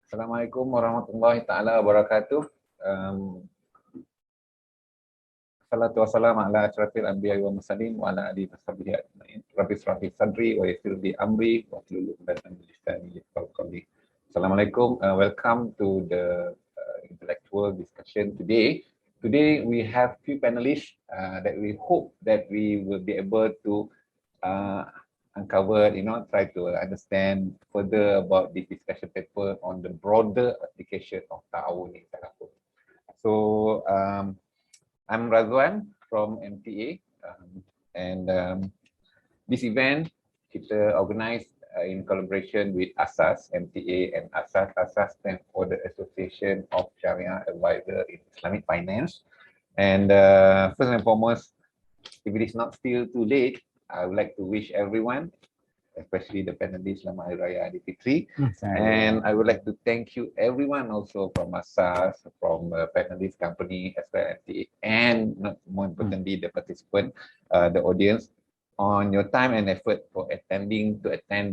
Assalamualaikum warahmatullahi taala wabarakatuh. Salatu wassalamu ala asyrafil anbiya'i wal mursalin wa ala alihi washabbihi ajmain. Rabbi shrah li sadri wa yassir li amri wa hlul 'uqdatam min lisani yafqahu qawli. Assalamualaikum. Welcome to the intellectual discussion today. Today we have few panelists that we hope that we will be able to uh, uncover, try to understand further about this discussion paper on the broader application of Taawun in Takaful. So I'm Razwan from MTA, and this event kita organized in collaboration with ASAS, MTA and ASAS. ASAS stands for the Association of Sharia Advisor in Islamic Finance. And first and foremost, if it is not still too late, I would like to wish everyone, especially the panelists, Selamat Hari Raya Aidilfitri. And I would like to thank you everyone also from ASAS, from panelist company as well as the, and not more importantly, the participant, the audience, on your time and effort for attend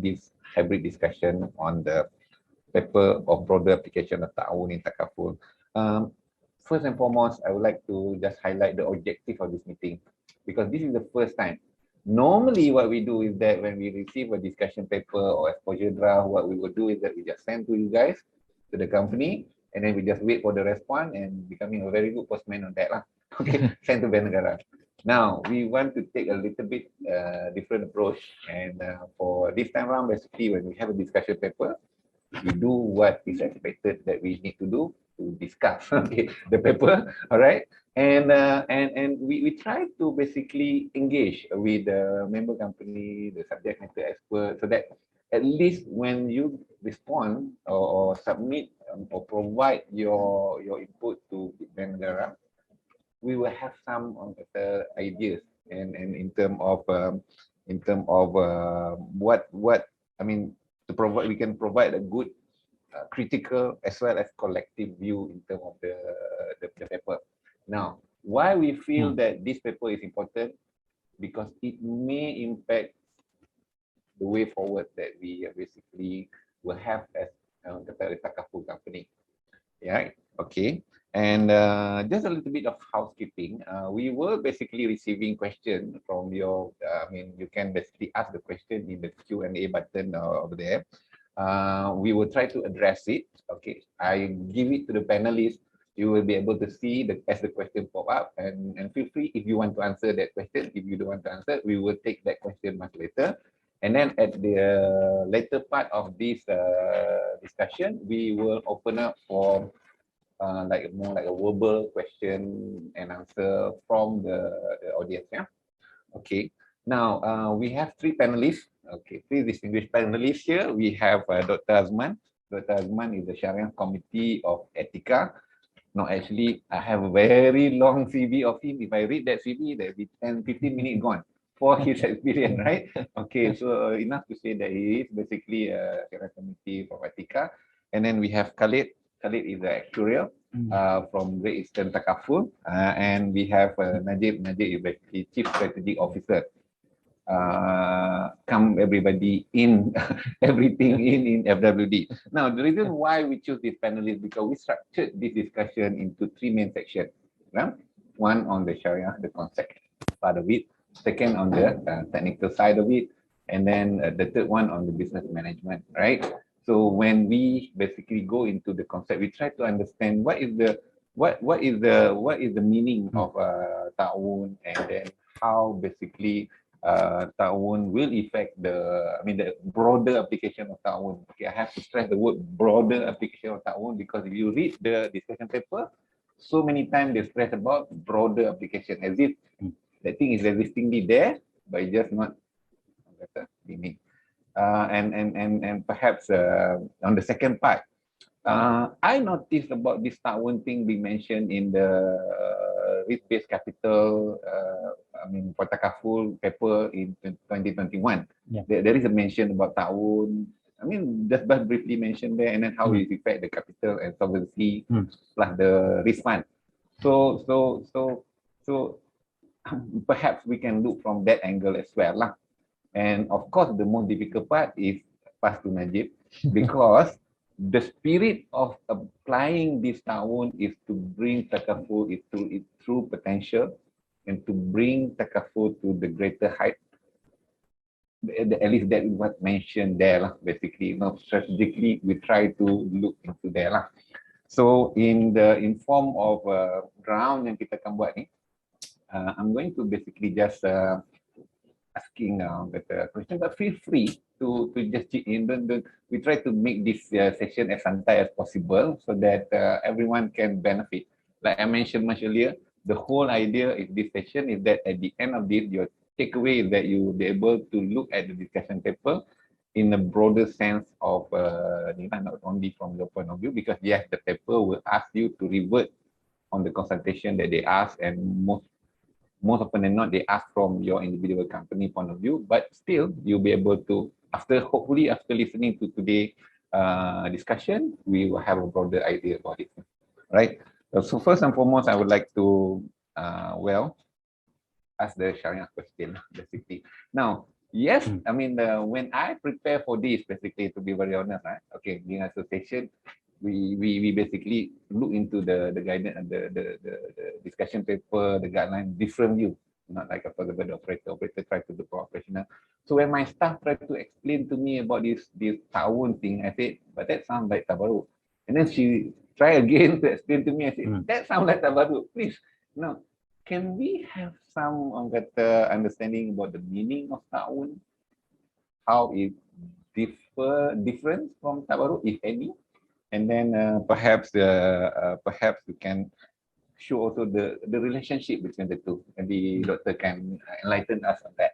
this hybrid discussion on the paper of broader application of Taawun in Takaful. First and foremost, I would like to just highlight the objective of this meeting, because this is the first time. Normally, what we do is that when we receive a discussion paper or exposure draft, what we will do is that we just send to you guys, to the company, and then we just wait for the response and becoming a very good postman on that lah. Okay, send to Bank Negara. Now, we want to take a little bit different approach, and for this time around, basically, when we have a discussion paper, we do what is expected that we need to do to discuss okay, the paper, all right? And we try to basically engage with the member company, the subject matter expert, so that at least when you respond or submit or provide your input to Bank Negara, we will have some ideas and in term of what I mean, to provide, we can provide a good critical as well as collective view in terms of the paper. Now, why we feel that this paper is important, because it may impact the way forward that we basically will have as the Takaful company. Yeah, okay. And just a little bit of housekeeping. We were basically receiving questions from your, you can basically ask the question in the Q&A button over there. We will try to address it. Okay, I give it to the panelists. You will be able to see as the question pop up, and feel free if you want to answer that question. If you don't want to answer, we will take that question much later. And then at the later part of this discussion, we will open up for more like a verbal question and answer from the audience. Yeah. Okay. Now we have three panelists. Okay, three distinguished panelists here. We have Dr. Azman. Dr. Azman is the Sharia Committee of Etika. No, actually, I have a very long CV of him. If I read that CV, there will be 10-15 minutes gone for his experience, right? Okay, so enough to say that he is basically a Sharia Committee for Etika. And then we have Khalid. Khalid is the actuarial from Great Eastern Takaful. And we have Najib. Najib is basically Chief Strategic Officer. Come everybody in, everything in FWD. Now, the reason why we choose this panel is because we structured this discussion into three main sections. Yeah? One on the Sharia, the concept part of it. Second on the technical side of it. And then the third one on the business management, right? So when we basically go into the concept, we try to understand what is the meaning of Taawun, and then how basically Taawun will affect the broader application of Taawun. Okay, I have to stress the word broader application of Taawun, because if you read the discussion paper, so many times they stress about broader application, as if the thing is existingly there, but it's just not meaning. And perhaps on the second part, I noticed about this Taawun thing being mentioned in the risk-based capital, for Takaful paper in 2021. Yeah. There is a mention about Taawun. Just briefly mentioned there, and then how it affect the capital and solvency plus the risk fund. So perhaps we can look from that angle as well lah. And of course, the most difficult part is pass to Najib, because the spirit of applying this Taawun is to bring Takaful into its true potential and to bring Takaful to the greater height. At least that is what mentioned there lah, basically. Strategically we try to look into there lah. So in form of round yang kita akan buat ni, I'm going to basically just asking the question, but feel free to just chip in. We try to make this session as santai as possible so that everyone can benefit. Like I mentioned much earlier, the whole idea of this session is that at the end of this, your takeaway is that you will be able to look at the discussion paper in a broader sense of not only from your point of view, because yes, the paper will ask you to revert on the consultation that they ask, and most often than not, they ask from your individual company point of view, but still you'll be able to, hopefully after listening to today's discussion, we will have a broader idea about it, right? So first and foremost, I would like to, ask the Sharia question, basically. Now, yes, I mean, when I prepare for this, basically, to be very honest, right? Okay, being association, we basically look into the guidance and the discussion paper, the guideline, different view, not like for the operator try to do operational. So when my staff tried to explain to me about this Taawun thing, I said, but that sounds like Tabaruk. And then she tried again to explain to me. I said, that sounds like Tabaruk. Please, no. Can we have some understanding about the meaning of Taawun? How it different from Tabaruk, if any? And then perhaps you can show also the relationship between the two. Maybe Doctor can enlighten us on that.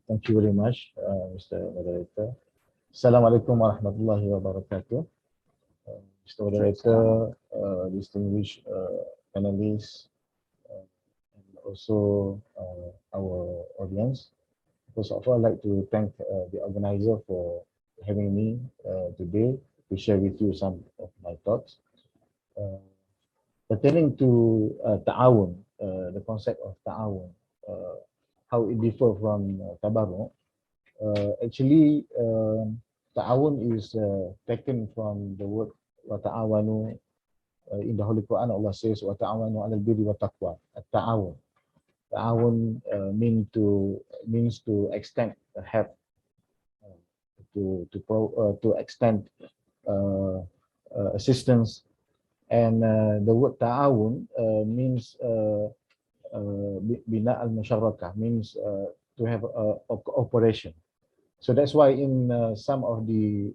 Thank you very much, Mr. Moderator. Assalamualaikum warahmatullahi wabarakatuh. Mr. Moderator, distinguished panelists, and also our audience. First of all, I'd like to thank the organizer for having me today to share with you some of my thoughts. Pertaining to Taawun, the concept of Taawun, how it differs from Tabaruk. Actually, Taawun is taken from the word Wata'awanu. In the Holy Quran, Allah says, Wata'awanu 'alal birri wa taqwa. Taawun. Taawun means to extend help, to extend assistance, and the word Taawun means bina al-musyarakah, means to have a cooperation. So that's why in some of the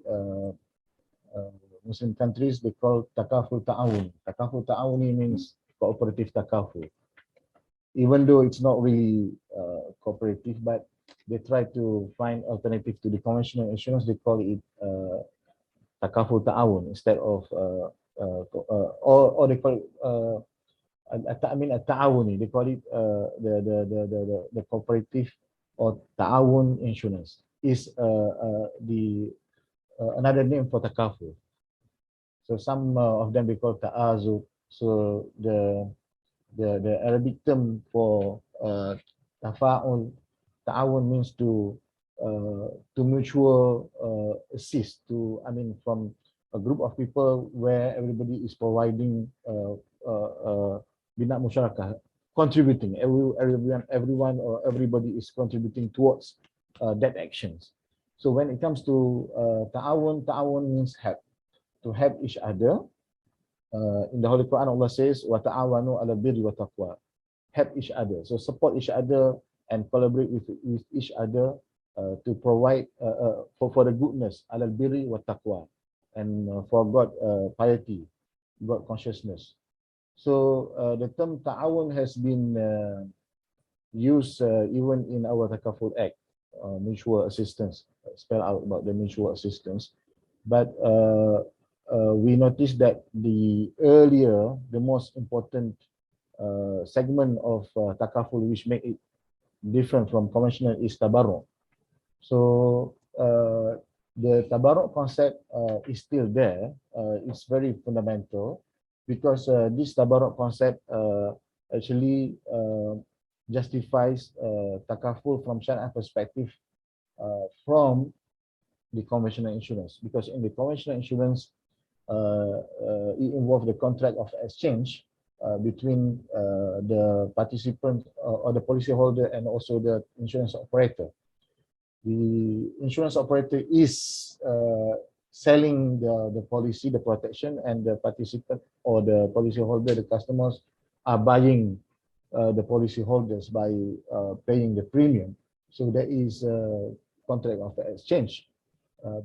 Muslim countries, they call Takaful Taawun. Takaful Taawuni means cooperative takaful. Even though it's not really cooperative, but they try to find alternative to the conventional insurance, they call it Takaful Taawun instead of or they call it Taawuni. They call it the cooperative or Taawun insurance is another name for Takaful. So some of them they call Ta'azub. So the Arabic term for Tafa'ul, Ta'awun means to mutual assist, from a group of people where everybody is providing bina musyarakah, contributing. Everyone or everybody is contributing towards that actions. So when it comes to Ta'awun means help, to help each other. In the Holy Quran, Allah says, "Wa ta'awanu 'alal birri wa taqwa." Help each other. So support each other and collaborate with each other to provide for the goodness, 'alal birri wa taqwa, and for God piety, God consciousness. So the term ta'awun has been used even in our Takaful Act, mutual assistance, spell out about the mutual assistance. But we noticed that the most important segment of Takaful, which make it different from conventional, is Tabaruk. So the Tabaruk concept is still there. It's very fundamental because this Tabaruk concept actually justifies Takaful from Sharia perspective from the conventional insurance, because in the conventional insurance, it involves the contract of exchange between the participant or the policyholder and also the insurance operator. The insurance operator is selling the policy, the protection, and the participant or the policyholder, the customers, are buying the policyholders by paying the premium. So there is a contract of exchange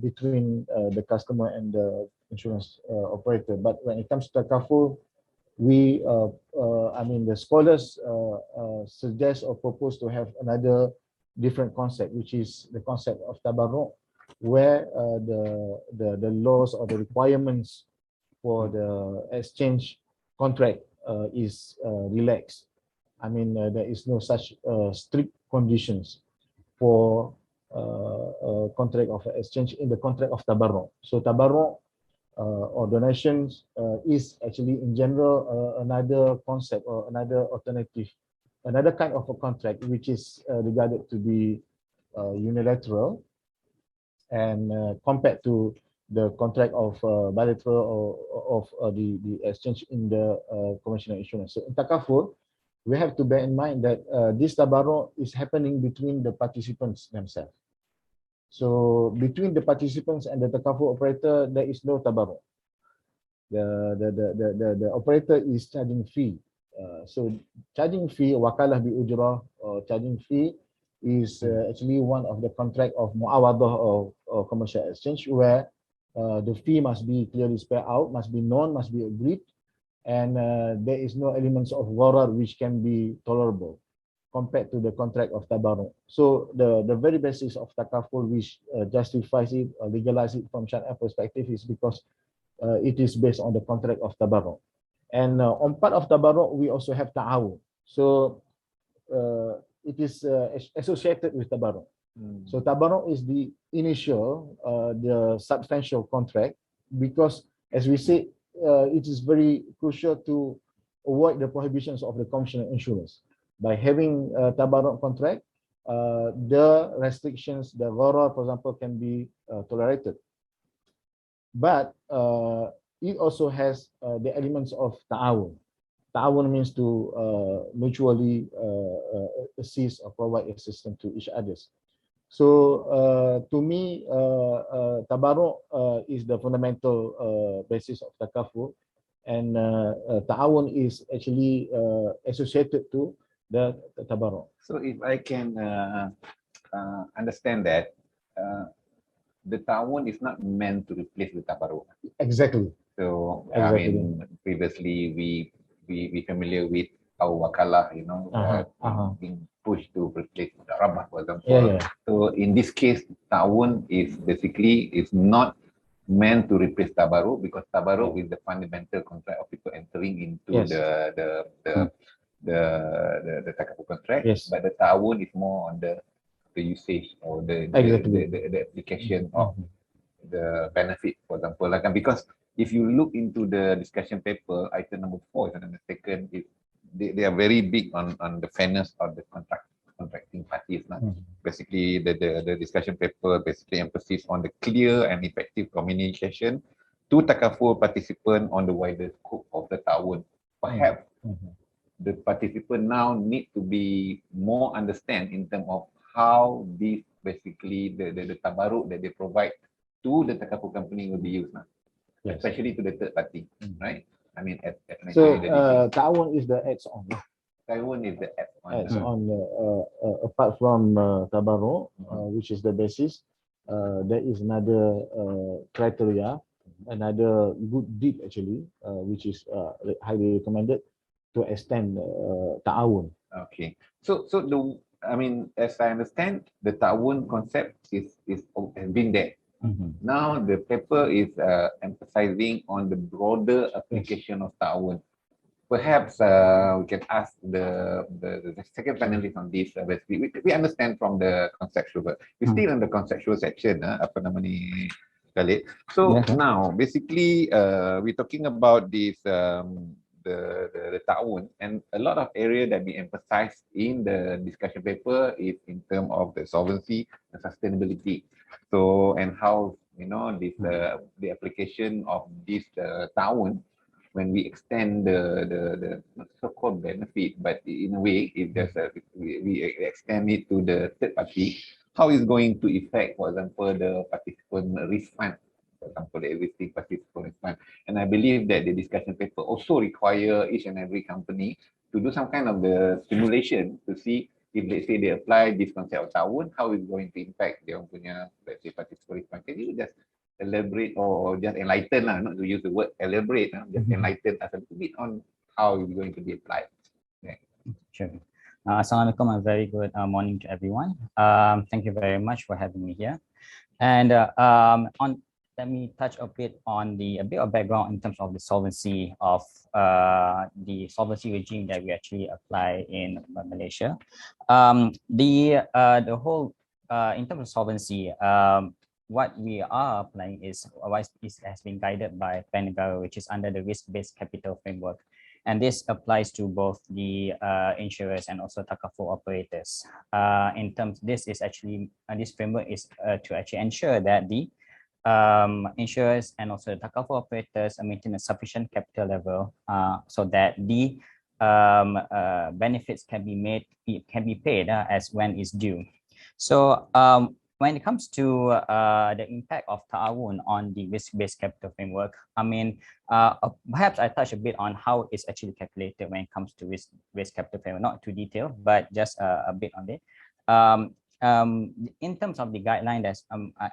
between the customer and the insurance operator. But when it comes to Takaful, the scholars suggest or propose to have another different concept, which is the concept of tabarruk, where the laws or the requirements for the exchange contract is relaxed. There is no such strict conditions for contract of exchange in the contract of tabarruk. So tabarruk or donations is actually in general another concept or another alternative, another kind of a contract which is regarded to be unilateral, and compared to the contract of bilateral or of the exchange in the conventional insurance. So in Takaful, we have to bear in mind that this tabarruk is happening between the participants themselves. So between the participants and the Takaful operator, there is no tabarruk. The operator is charging fee. So charging fee, wakalah bi ujrah, or charging fee is actually one of the contract of muawadah or commercial exchange, where the fee must be clearly spelled out, must be known, must be agreed, and there is no elements of gharar which can be tolerable compared to the contract of tabarruk. So the very basis of Takaful which justifies it or legalizes it from Sharia perspective is because it is based on the contract of tabarruk. And on part of tabarruk, we also have Taawun. So it is associated with tabarruk. So tabarruk is the initial, the substantial contract, because as we say, it is very crucial to avoid the prohibitions of the conventional insurance. By having a tabarruk contract, the restrictions, the gharar, for example, can be tolerated. But it also has the elements of ta'awun. Ta'awun means to mutually assist or provide assistance to each others. So to me, tabarruk is the fundamental basis of takaful, and ta'awun is actually associated to the tabarruk. So if I can understand that, the Taawun is not meant to replace the tabarruk. Exactly. So Exactly. I mean, previously we familiar with our wakalah, you know, being pushed to replace the rabah, for example. Yeah. So in this case, Taawun is basically not meant to replace tabarruk, because tabarruk is the fundamental contract of people entering into Yes. the takaful contract. Yes. But the Taawun is more on the usage or the application of the benefit, for example. Like, because if you look into the discussion paper, item number 4, if I'm not mistaken, they are very big on the fairness of the contracting parties. Basically, the discussion paper basically emphasis on the clear and effective communication to takaful participant on the wider scope of the Taawun. Perhaps the participant now need to be more understand in terms of how this basically the tabarruk that they provide to the takaful company will be used now, especially to the third party, right? I mean, so Taawun is the adds-on. Taawun is the add-on. Adds-on apart from tabarruk, which is the basis. There is another criteria, another good deed actually, which is highly recommended to extend Taawun. Okay, so as I understand, the Taawun concept has been there. Now the paper is emphasizing on the broader application of Taawun. Perhaps we can ask the second panelist on this. We understand from the conceptual, but we're still in the conceptual section. Apa nama ni, Khalid? So now basically we're talking about this the Taawun, and a lot of area that we emphasize in the discussion paper is in terms of the solvency and sustainability. So, and how, this the application of this Taawun, when we extend the not so-called benefit, but in a way, if there's we extend it to the third party, how is going to affect, for example, the participant risk fund, for example, the existing participant risk fund. And I believe that the discussion paper also require each and every company to do some kind of the simulation to see if let's say they apply this concept of Taawun, how is going to impact their punya, let's say, participant risk fund. Can you just elaborate or just enlighten lah, not to use the word elaborate, just enlighten us a little bit on how it's going to be applied. Yeah. Sure. Assalamualaikum, a very good morning to everyone. Thank you very much for having me here. And let me touch a bit on a bit of background in terms of the solvency regime that we actually apply in Malaysia. The whole in terms of solvency, what we are applying is has been guided by Bank Negara, which is under the risk-based capital framework. And this applies to both the insurers and also Takaful operators. This framework is to actually ensure that the insurers and also the Takaful operators maintain a sufficient capital level so that the benefits can be paid as when is due. So when it comes to the impact of Taawun on the risk-based capital framework, perhaps I touch a bit on how it's actually calculated when it comes to risk capital framework, not too detailed, but just a bit on it. In terms of the guideline,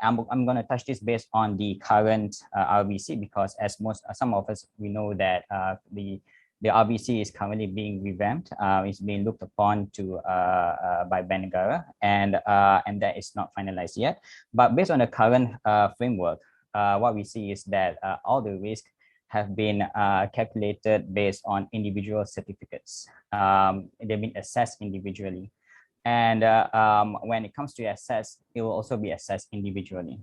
I'm going to touch this based on the current RBC, because as some of us, we know that the RBC is currently being revamped. It's being looked upon by Bank Negara, and that is not finalized yet. But based on the current framework, what we see is that all the risks have been calculated based on individual certificates. They've been assessed individually. And when it comes to assess, it will also be assessed individually.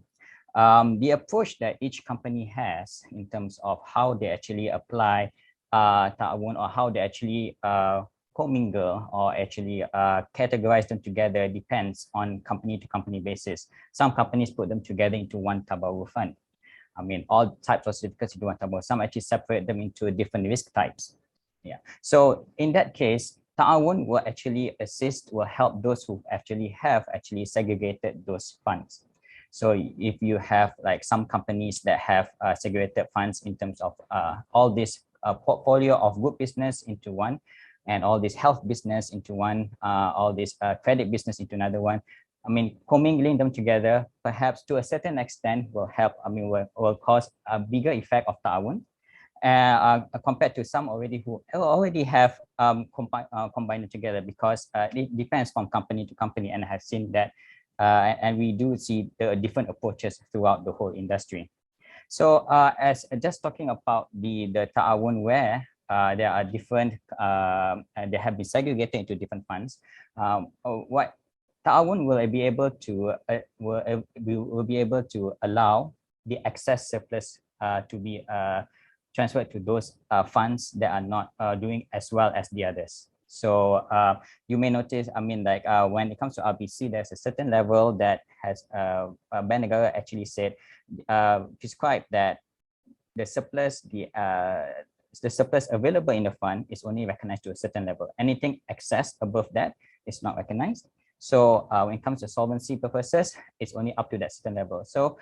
The approach that each company has in terms of how they actually apply Taawun, or how they actually commingle or actually categorize them together, depends on company to company basis. Some companies put them together into one Taawun fund. All types of certificates into one Taawun. Some actually separate them into different risk types. Yeah. So in that case, Taawun will actually will help those who actually have segregated those funds. So if you have like some companies that have segregated funds in terms of all this portfolio of group business into one, and all this health business into one, all this credit business into another one, commingling them together, perhaps to a certain extent will help, will cause a bigger effect of Taawun compared to some who already have combined it together, because it depends from company to company, and I have seen that, and we do see the different approaches throughout the whole industry. So as just talking about the Taawun, where there are different, they have been segregated into different funds. What Taawun will be able to allow the excess surplus to be transferred to those funds that are not doing as well as the others. So you may notice, when it comes to RBC, there's a certain level that has Bank Negara actually said, described that the surplus available in the fund is only recognized to a certain level. Anything excess above that is not recognized. So when it comes to solvency purposes, it's only up to that certain level. So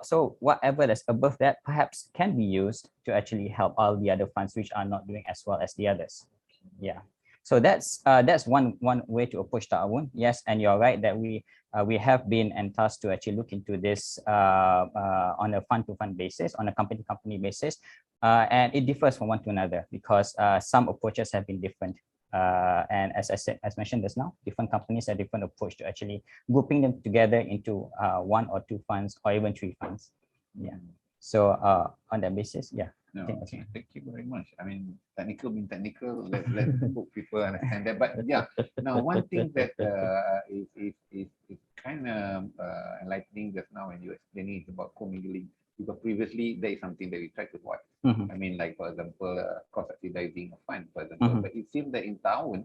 so whatever that's above that perhaps can be used to actually help all the other funds which are not doing as well as the others. Yeah. So that's one way to approach Taawun. Yes, and you're right that we have been tasked to actually look into this on a fund-to-fund basis, on a company-to-company basis, and it differs from one to another, because some approaches have been different. And as mentioned just now, different companies have different approach to actually grouping them together into one or two funds, or even three funds. Yeah. So on that basis, yeah. No, okay. Thank you very much. Technical being technical, let hope people understand that. But yeah, now one thing that is kind of enlightening just now when you explaining about commingling, because previously there is something that we tried to avoid. Like for example, cost subsidizing a fund, for example. But it seems that in Taawun,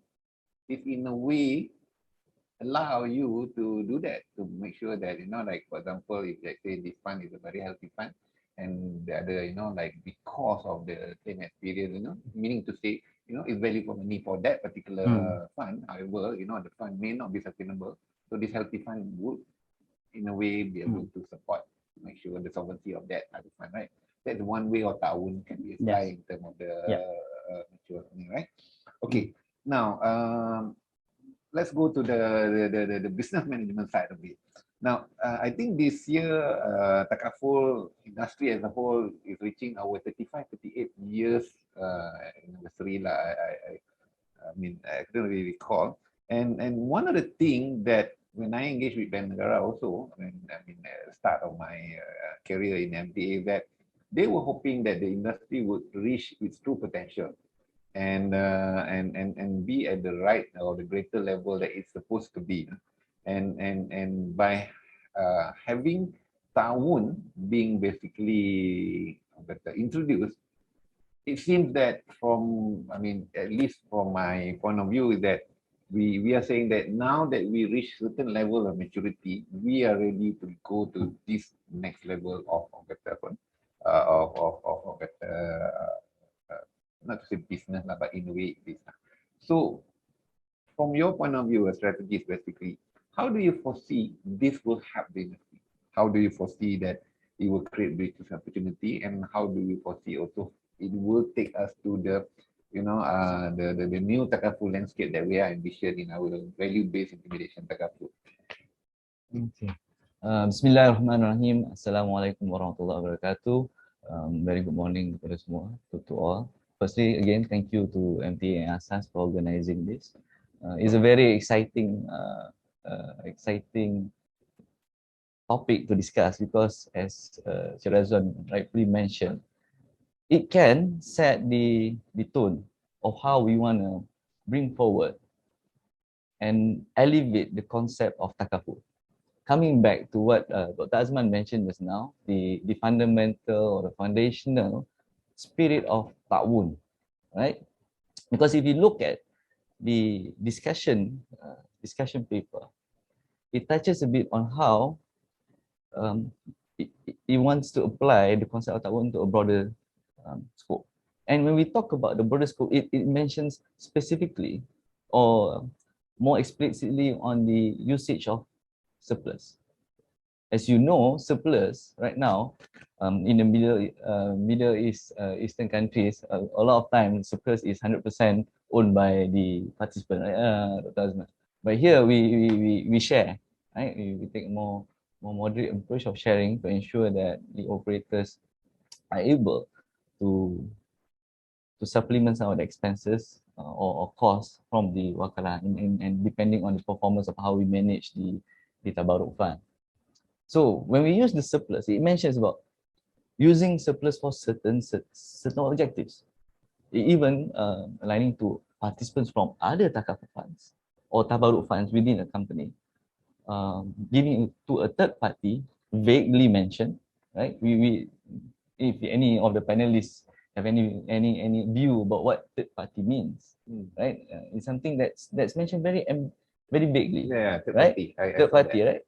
if in a way allow you to do that, to make sure that, like, for example, if let's say this fund is a very healthy fund, and the other, like, because of the same experience, meaning to say, it's value for money for that particular fund. However, the fund may not be sustainable. So this healthy fund would, in a way, be able to support, make sure the solvency of that other fund, right? That's one way of Taawun can be applied in terms of the Yeah. mutual funding, right? Okay. Now, let's go to the business management side of it. Now, I think this year, Takaful industry as a whole is reaching our 35, 38 years anniversary. I mean, I don't really recall. And one of the things that when I engaged with Ben Negara also, at the start of my career in MTA, that they were hoping that the industry would reach its true potential and be at the right or the greater level that it's supposed to be. And by having Taawun being basically introduced, it seems that at least from my point of view, is that we are saying that now that we reach certain level of maturity, we are ready to go to this next level of better of better not to say business lah, but innovate this. So from your point of view, a strategist basically, how do you foresee this will help the industry? How do you foresee that it will create business opportunity, and how do you foresee also it will take us to the the new Takaful landscape that we are envisioning in our value-based intimidation Takaful? Okay. Bismillahirrahmanirrahim. Assalamualaikum warahmatullahi wabarakatuh. Very good morning kepada semua, to all. Firstly, again, thank you to MTA and Asas for organizing this. It's a very exciting topic to discuss because, as Shirazwan rightfully mentioned, it can set the tone of how we want to bring forward and elevate the concept of Takaful. Coming back to what Dr. Azman mentioned just now, the fundamental or the foundational spirit of Taawun, right? Because if you look at the discussion paper, it touches a bit on how it wants to apply the concept of Taawun to a broader scope. And when we talk about the broader scope, it mentions specifically or more explicitly on the usage of surplus. As you know, surplus right now in the Middle Eastern countries, a lot of times surplus is 100% owned by the participant, right? Dr. Azman. But here we share, right? We take a more moderate approach of sharing to ensure that the operators are able to supplement some of the expenses or costs from the wakalah, and depending on the performance of how we manage the Tabarruk fund. So when we use the surplus, it mentions about using surplus for certain objectives, even aligning to participants from other Takaful funds or Tabarruk funds within a company, giving to a third party, vaguely mentioned, right? We if any of the panelists have any view about what third party means, right? It's something that's mentioned very vaguely, third right? party. Third party, right?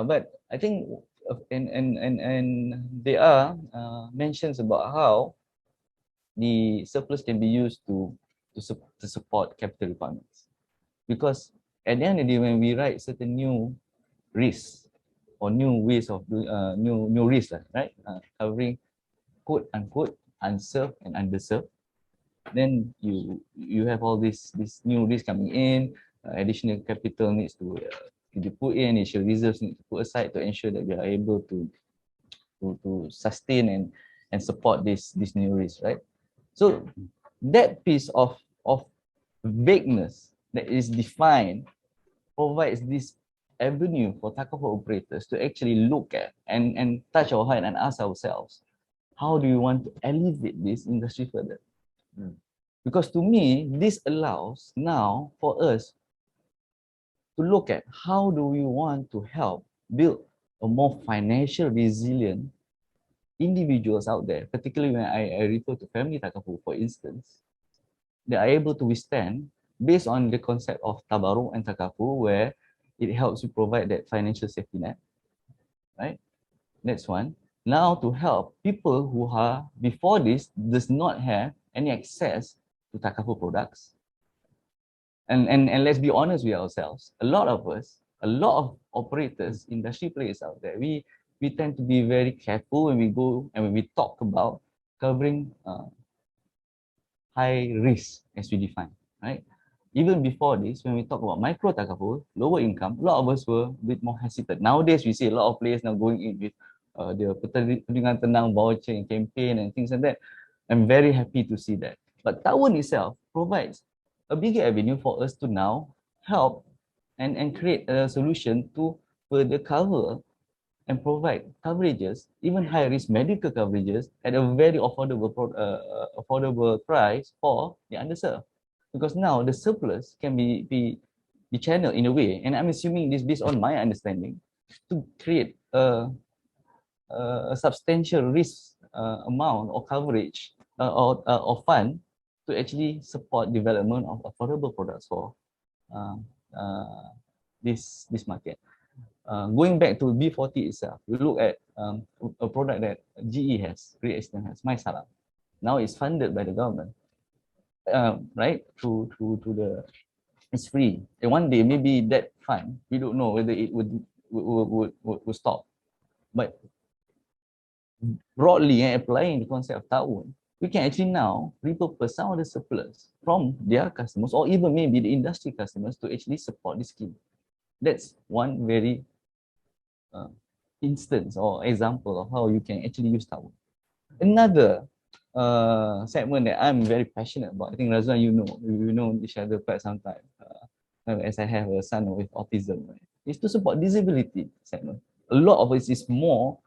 But I think, and there are mentions about how the surplus can be used to support capital requirements, because at the end of the day, when we write certain new risks or new ways of doing new risks, right, covering quote unquote unserved and underserved, then you have all this new risk coming in, additional capital needs to be put in, initial reserves need to put aside to ensure that we are able to sustain and support this new risk, right? So that piece of vagueness that is defined provides this avenue for Takaful operators to actually look at and touch our heart and ask ourselves, how do you want to elevate this industry further? Because to me, this allows now for us to look at how do we want to help build a more financial resilient individuals out there, particularly when I refer to family Takaful, for instance, that are able to withstand based on the concept of Tabarruk and Takaful, where it helps you provide that financial safety net, right? That's one. Now to help people who are before this does not have any access to Takaful products. And let's be honest with ourselves, a lot of us, a lot of operators, industry players out there, we tend to be very careful when we go and when we talk about covering high risk as we define, right? Even before this, when we talk about micro Takaful, lower income, a lot of us were a bit more hesitant. Nowadays, we see a lot of players now going in with their pertandingan tenang voucher and campaign and things like that. I'm very happy to see that. But Taawun itself provides a bigger avenue for us to now help and create a solution to further cover and provide coverages, even high risk medical coverages at a very affordable price for the underserved. Because now the surplus can be channeled in a way, and I'm assuming this based on my understanding, to create a substantial risk amount or coverage or fund to actually support development of affordable products for this market. Going back to B40 itself, we look at a product that GE has, Great Eastern has, My Salam. Now it's funded by the government, right? To the, it's free. And one day maybe that fund, we don't know whether it would stop. But broadly, applying the concept of Taawun, we can actually now repurpose some of the surplus from their customers or even maybe the industry customers to actually support this scheme. That's one very instance or example of how you can actually use Taawun. Another segment that I'm very passionate about, I think Razwan, you know each other quite some time, as I have a son with autism, right? Is to support disability segment. A lot of us is more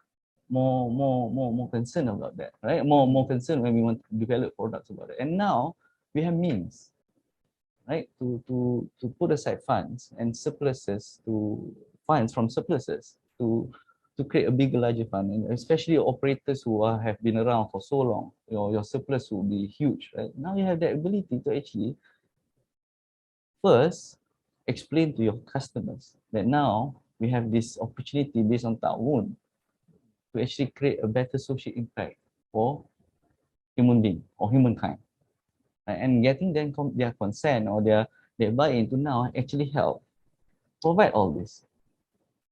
concerned about that, right? More concerned when we want to develop products about it. And now we have means, right, to put aside funds and surpluses funds from surpluses to create a bigger, larger fund, and especially operators who have been around for so long, your surplus will be huge, right? Now you have the ability to actually first explain to your customers that now we have this opportunity based on Taawun to actually create a better social impact for human being or humankind, right? And getting them their consent or their buy-in to now actually help provide all this.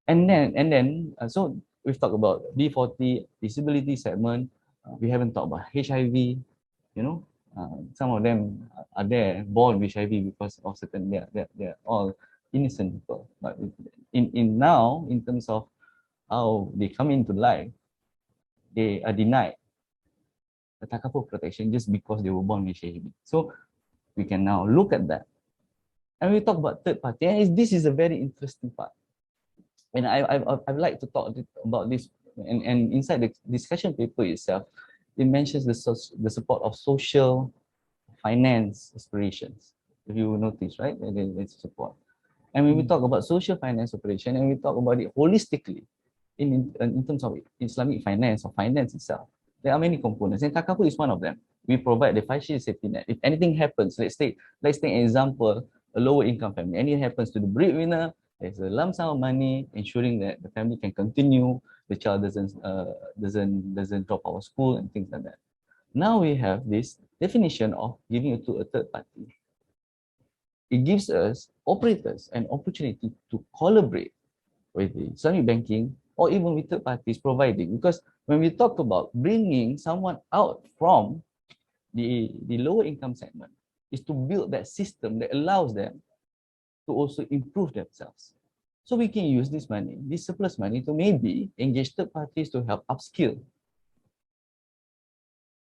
And then so we've talked about B40 disability segment. We haven't talked about HIV. You know, some of them are there born with HIV because of certain they're all innocent people. But in now, in terms of how they come into life, they are denied the Takaful protection just because they were born with HIV. So we can now look at that. And we talk about third party. And this is a very interesting part. And I'd like to talk about this. And inside the discussion paper itself, it mentions the support of social finance aspirations. If you notice, right? It's support. And when we talk about social finance operation, and we talk about it holistically, in terms of Islamic finance or finance itself, there are many components, and Takaful is one of them. We provide the financial safety net. If anything happens, let's take an example, a lower income family. Anything happens to the breadwinner, there's a lump sum of money ensuring that the family can continue, the child doesn't drop out of school and things like that. Now we have this definition of giving it to a third party. It gives us operators an opportunity to collaborate with the Islamic banking or even with third parties providing. Because when we talk about bringing someone out from the lower income segment, is to build that system that allows them to also improve themselves. So we can use this money, this surplus money, to maybe engage third parties to help upskill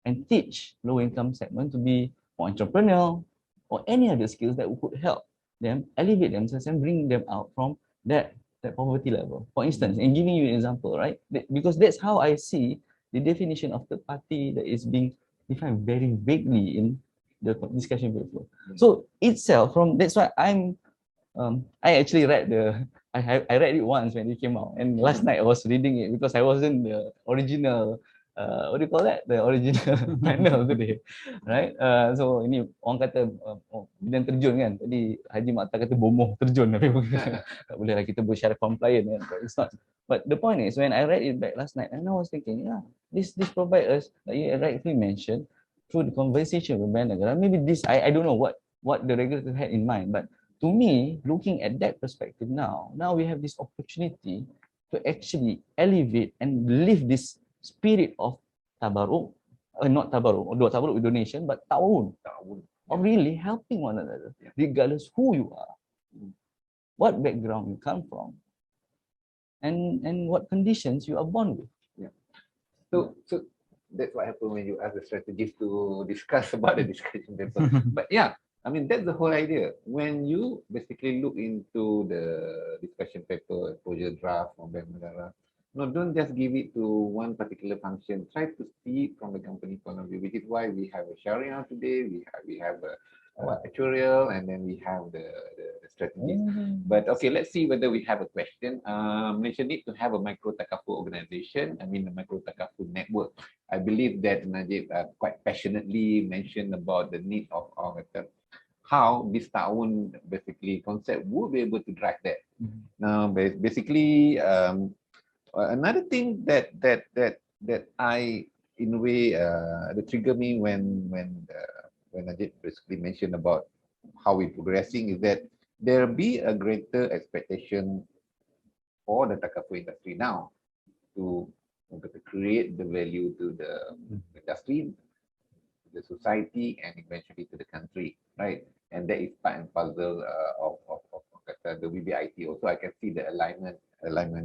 and teach low income segment to be more entrepreneurial or any other skills that would help them elevate themselves and bring them out from that poverty level. For instance, and giving you an example, right? Because that's how I see the definition of third party that is being defined very vaguely in the discussion paper. So itself, that's why I actually read I read it once when it came out, and last night I was reading it because I wasn't the original what do you call that? The original panel today, right? So ini orang kata bidang terjun kan. Tadi Haji Maktar kata bomoh terjun, tapi tak boleh lah kita bersyarah compliant kan. But it's not. But the point is, when I read it back last night, and I was thinking, yeah, this provide us, like you rightly mentioned, through the conversation with Bank Negara. Maybe this, I don't know what the regulator had in mind, but to me, looking at that perspective now we have this opportunity to actually elevate and live this spirit of tabarruk, not tabarruk, or tabarruk with donation, but ta'awun, of really helping one another, regardless who you are, what background you come from, and what conditions you are born with. Yeah. So that's what happened when you ask the strategists to discuss about the discussion paper. But yeah, I mean, that's the whole idea. When you basically look into the discussion paper, exposure draft from Bank Negara, no, don't just give it to one particular function. Try to see it from the company point of view, which is why we have a Sharia today, we have a actuarial, and then we have the strategies. But okay, let's see whether we have a question. Malaysia need to have a micro Takaful organization, I mean a micro Takaful network. I believe that Najib quite passionately mentioned about the need of how this Taawun basically concept would be able to drive that. Now, basically, another thing that I in a way that trigger me when Najib basically mentioned about how we're progressing is that there be a greater expectation for the Takaful industry now to create the value to the industry, the society, and eventually to the country, right? And that is part and parcel of the VBIT. Also, I can see the alignment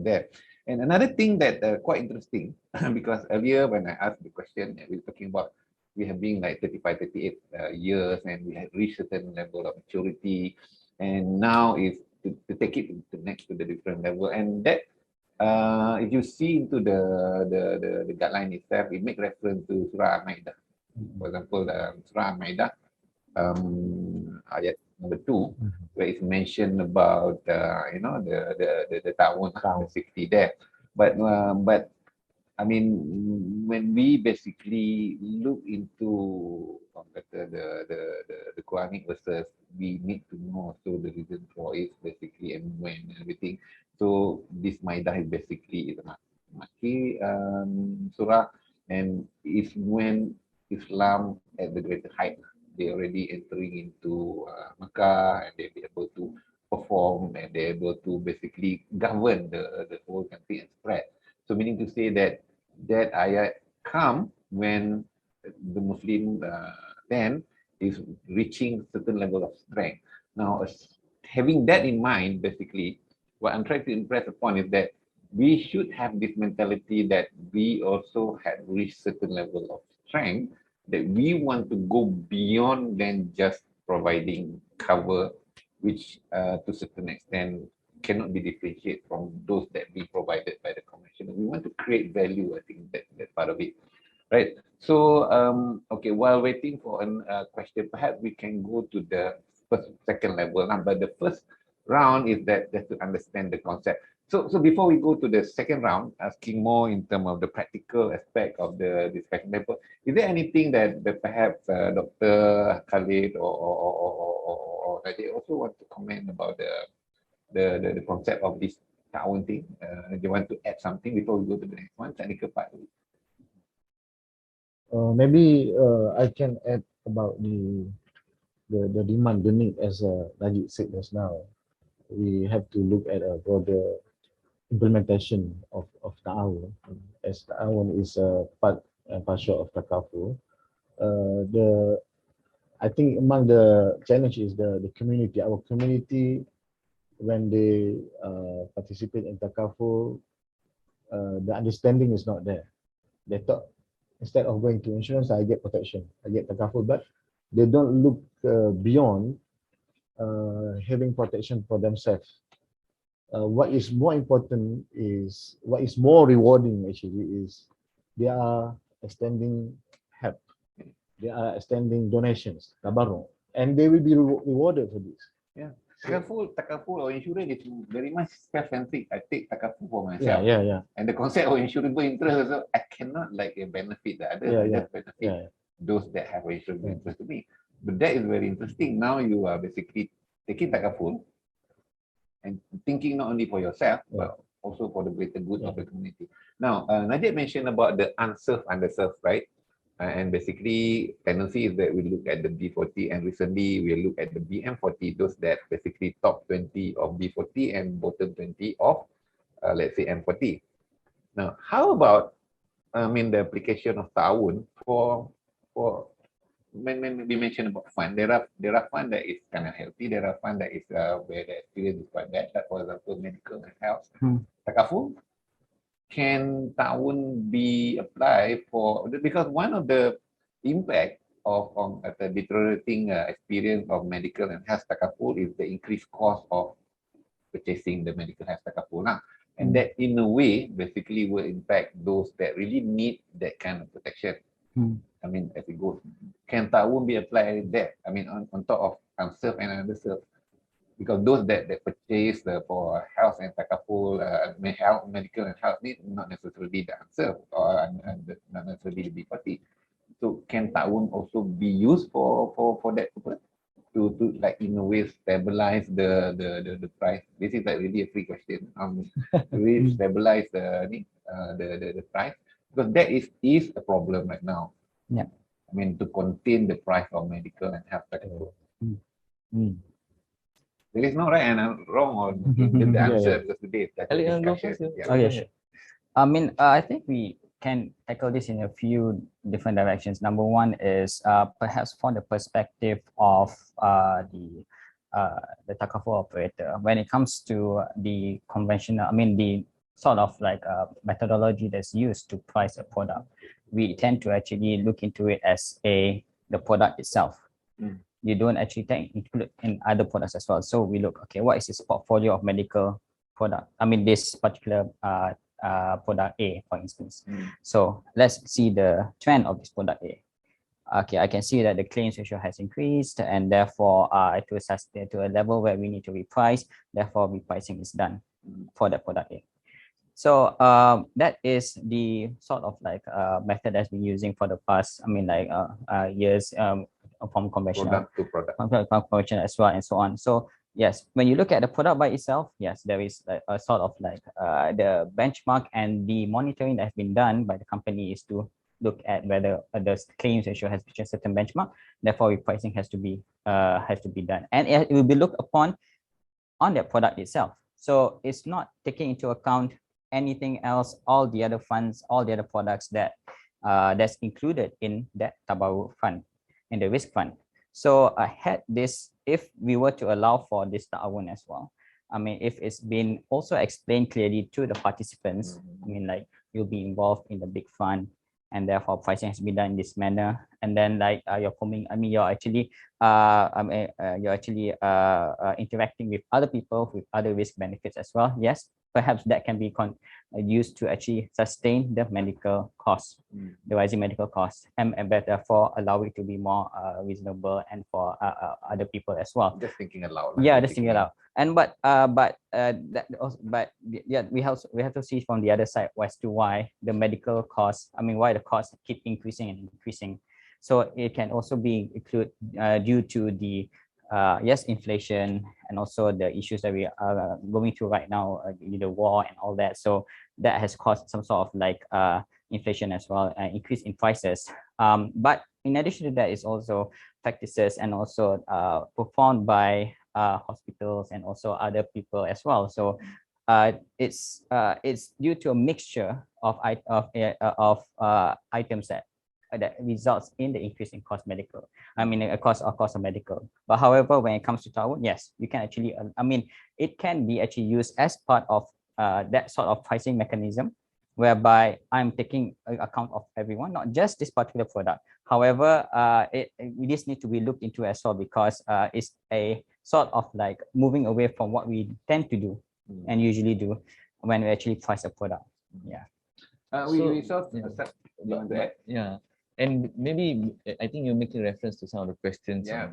there. And another thing that quite interesting, because earlier when I asked the question, we were talking about we have been like 35, 38 years, and we have reached a certain level of maturity, and now is to take it to next to the different level. And that, if you see into the guideline itself, it make reference to Surah Al-Maidah. For example, Surah Al-Maidah, ayat number 2, where it's mentioned about the Taawun, the 60 there. But I mean, when we basically look into the Quranic verses, we need to know so the reason for it basically, and when and everything. So this Maidah is basically a Makki surah, and it's when Islam at the greater height. They already entering into Makkah, and they'll be able to perform, and they're able to basically govern the whole country and spread. So meaning to say that ayat come when the Muslim then is reaching certain level of strength. Now, having that in mind, basically, what I'm trying to impress upon is that we should have this mentality that we also have reached certain level of strength, that we want to go beyond than just providing cover, which to a certain extent cannot be differentiated from those that be provided by the conventional. We want to create value. I think that's part of it, right? So okay, while waiting for a question, perhaps we can go to the second level. But the first round is that just to understand the concept. So before we go to the second round, asking more in terms of the practical aspect of the discussion paper, is there anything that perhaps Dr. Khalid or they also want to comment about the concept of this Taawun thing? They want to add something before we go to the next one, technical part. Maybe I can add about the demand, the need, as Najib said just now. We have to look at a broader implementation of Taawun, as Taawun is a part and parcel of Takaful. I think among the challenge is the community. Our community, when they participate in Takaful, the understanding is not there. They thought instead of going to insurance, I get protection, I get Takaful, but they don't look beyond having protection for themselves. What is more important is, what is more rewarding actually is they are extending help, they are extending donations, tabarruk, and they will be rewarded for this. Yeah. Takaful or insurance is very much self-centric. I take Takaful for Yeah, myself. yeah. And the concept of insurable interest also, I cannot like benefit the others. Yeah, I yeah, just benefit yeah. those that have insurable Yeah. interest to me. But that is very interesting. Now you are basically taking Takaful and thinking not only for yourself, Yeah. but also for the greater good of Yeah. the community. Now, Najib mentioned about the unserved, underserved, right? And basically, tendency is that we look at the B40, and recently we look at the BM40, those that basically top 20 of B40 and bottom 20 of, let's say, M40. Now, how about, the application of Taawun for when we mentioned about fund, there are fund that is kind of healthy, there are fund that is where the experience is quite bad, like for example, medical and health. Takaful, can Taawun be applied for, because one of the impact of the deteriorating experience of medical and health Takaful is the increased cost of purchasing the medical health Takaful now. And that in a way basically will impact those that really need that kind of protection. I mean, as it goes, can Taawun be applied there? I mean, on top of unserved and underserved, because those that purchase for health and Takaful, health, medical and health need not necessarily the unserved or not necessarily the B40. So can Taawun also be used for that purpose? To like in a way stabilize the price. This is like really a free question. Really stabilize the price, because that is a problem right now. Yeah. I mean, to contain the price of medical and health Takaful. There is no right and wrong or the answer, because today that's a discussion. Yeah. Oh, yeah, sure. I mean, I think we can tackle this in a few different directions. Number one is perhaps from the perspective of the Takaful operator. When it comes to the conventional, I mean, the sort of like methodology that's used to price a product, we tend to actually look into it as the product itself. You don't actually include in other products as well. So we look, okay, what is this portfolio of medical product? I mean, this particular product A, for instance. So let's see the trend of this product A. Okay, I can see that the claims ratio has increased, and therefore to a level where we need to reprice. Therefore, repricing is done for that product A. So that is the sort of like method that's been using for the past, I mean, like years from conventional Product to product. from conventional as well, and so on. So yes, when you look at the product by itself, yes, there is a sort of like the benchmark and the monitoring that has been done by the company is to look at whether the claims ratio has reached a certain benchmark. Therefore, repricing has to be done, and it will be looked upon on that product itself. So it's not taking into account anything else, all the other funds, all the other products that that's included in that Tabaru fund, in the risk fund. So I had this, if we were to allow for this Taawun as well, I mean, if it's been also explained clearly to the participants, I mean, like you'll be involved in the big fund, and therefore pricing has to be done in this manner. And then like you're actually interacting with other people with other risk benefits as well. Yes, perhaps that can be used to actually sustain the medical costs, the rising medical costs, and therefore allow it to be more reasonable and for other people as well. Just thinking aloud. Yeah, just thinking aloud. And we have to see from the other side as to why the medical costs, I mean, why the costs keep increasing and increasing. So it can also be due to the inflation, and also the issues that we are going through right now, the war and all that. So that has caused some sort of like inflation as well, increase in prices. But in addition to that, is also practices and also performed by hospitals and also other people as well. So it's due to a mixture of items that results in the increase in cost of medical. But however, when it comes to Taawun, yes, you can actually, it can be actually used as part of that sort of pricing mechanism, whereby I'm taking account of everyone, not just this particular product. However, this needs to be looked into as well, because it's a sort of like moving away from what we tend to do and usually do when we actually price a product. Yeah. Yeah. And maybe I think you're making reference to some of the questions Yeah.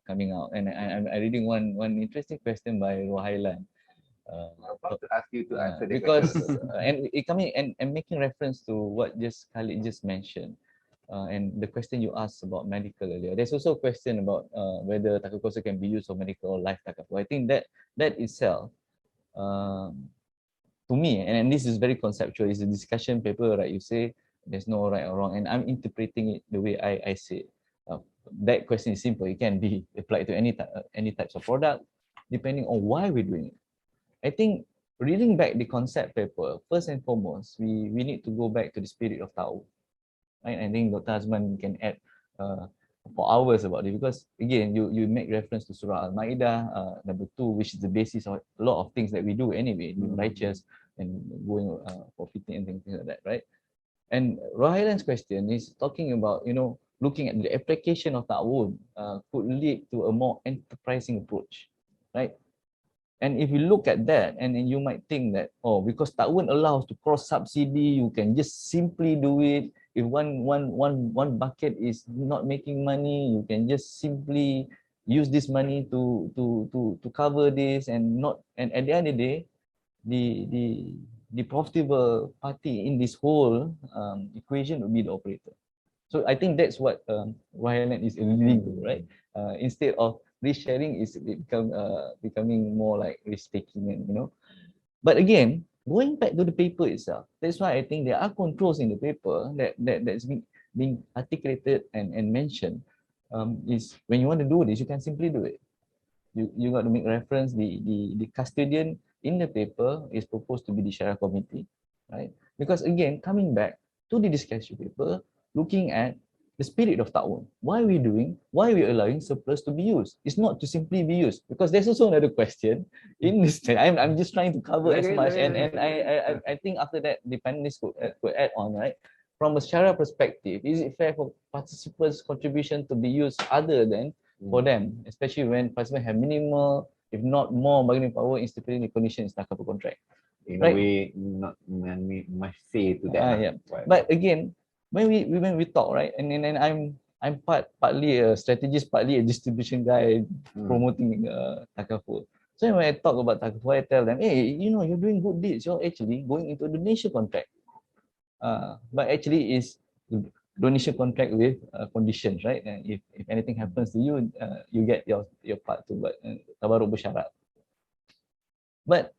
coming out, and I'm reading one interesting question by Rohailan. I'm about to ask you to answer the Because question. and it coming and making reference to what just Khalid just mentioned, and the question you asked about medical earlier. There's also a question about whether Takaful can be used for medical or life Takaful. I think that itself, to me, and this is very conceptual. It's a discussion paper, right? You say there's no right or wrong, and I'm interpreting it the way I say it. That question is simple. It can be applied to any types of product, depending on why we're doing it. I think reading back the concept paper, first and foremost, we need to go back to the spirit of Taawun. Right? I think Dr. Azman can add for hours about it, because again, you make reference to Surah Al-Ma'idah, number 2, which is the basis of a lot of things that we do anyway, being righteous and going for fitting and things like that, right? And Rohailan's question is talking about, looking at the application of Taawun could lead to a more enterprising approach, right? And if you look at that, and then you might think that, oh, because Taawun allows to cross subsidy, you can just simply do it. If one bucket is not making money, you can just simply use this money to cover this, and at the end of the day, the profitable party in this whole equation would be the operator. So I think that's what Rohailan is alluding to, right? Instead of risk sharing, is becoming more like risk taking, and But again, going back to the paper itself, that's why I think there are controls in the paper that's being articulated and mentioned. Is when you want to do this, you can simply do it. You got to make reference. The custodian in the paper is proposed to be the Syariah Committee, right? Because again, coming back to the discussion paper, looking at the spirit of Taawun. Why are we allowing surplus to be used? It's not to simply be used, because there's also another question in this. I'm just trying to cover as much, and I think after that the panelists could add on, right? From a Sharia perspective, is it fair for participants' contribution to be used other than for them, especially when participants have minimal, if not more, bargaining power in stipulating the conditions in Takaful contract? In a way, not we must say to that. Yeah. But again, when we talk, right, and then I'm partly a strategist, partly a distribution guy promoting Takaful. So when I talk about Takaful, I tell them, hey, you're doing good deeds. You're actually going into a donation contract. But actually is donation contract with conditions, right? And if anything happens to you, you get your part to tabaruk bersyarat. But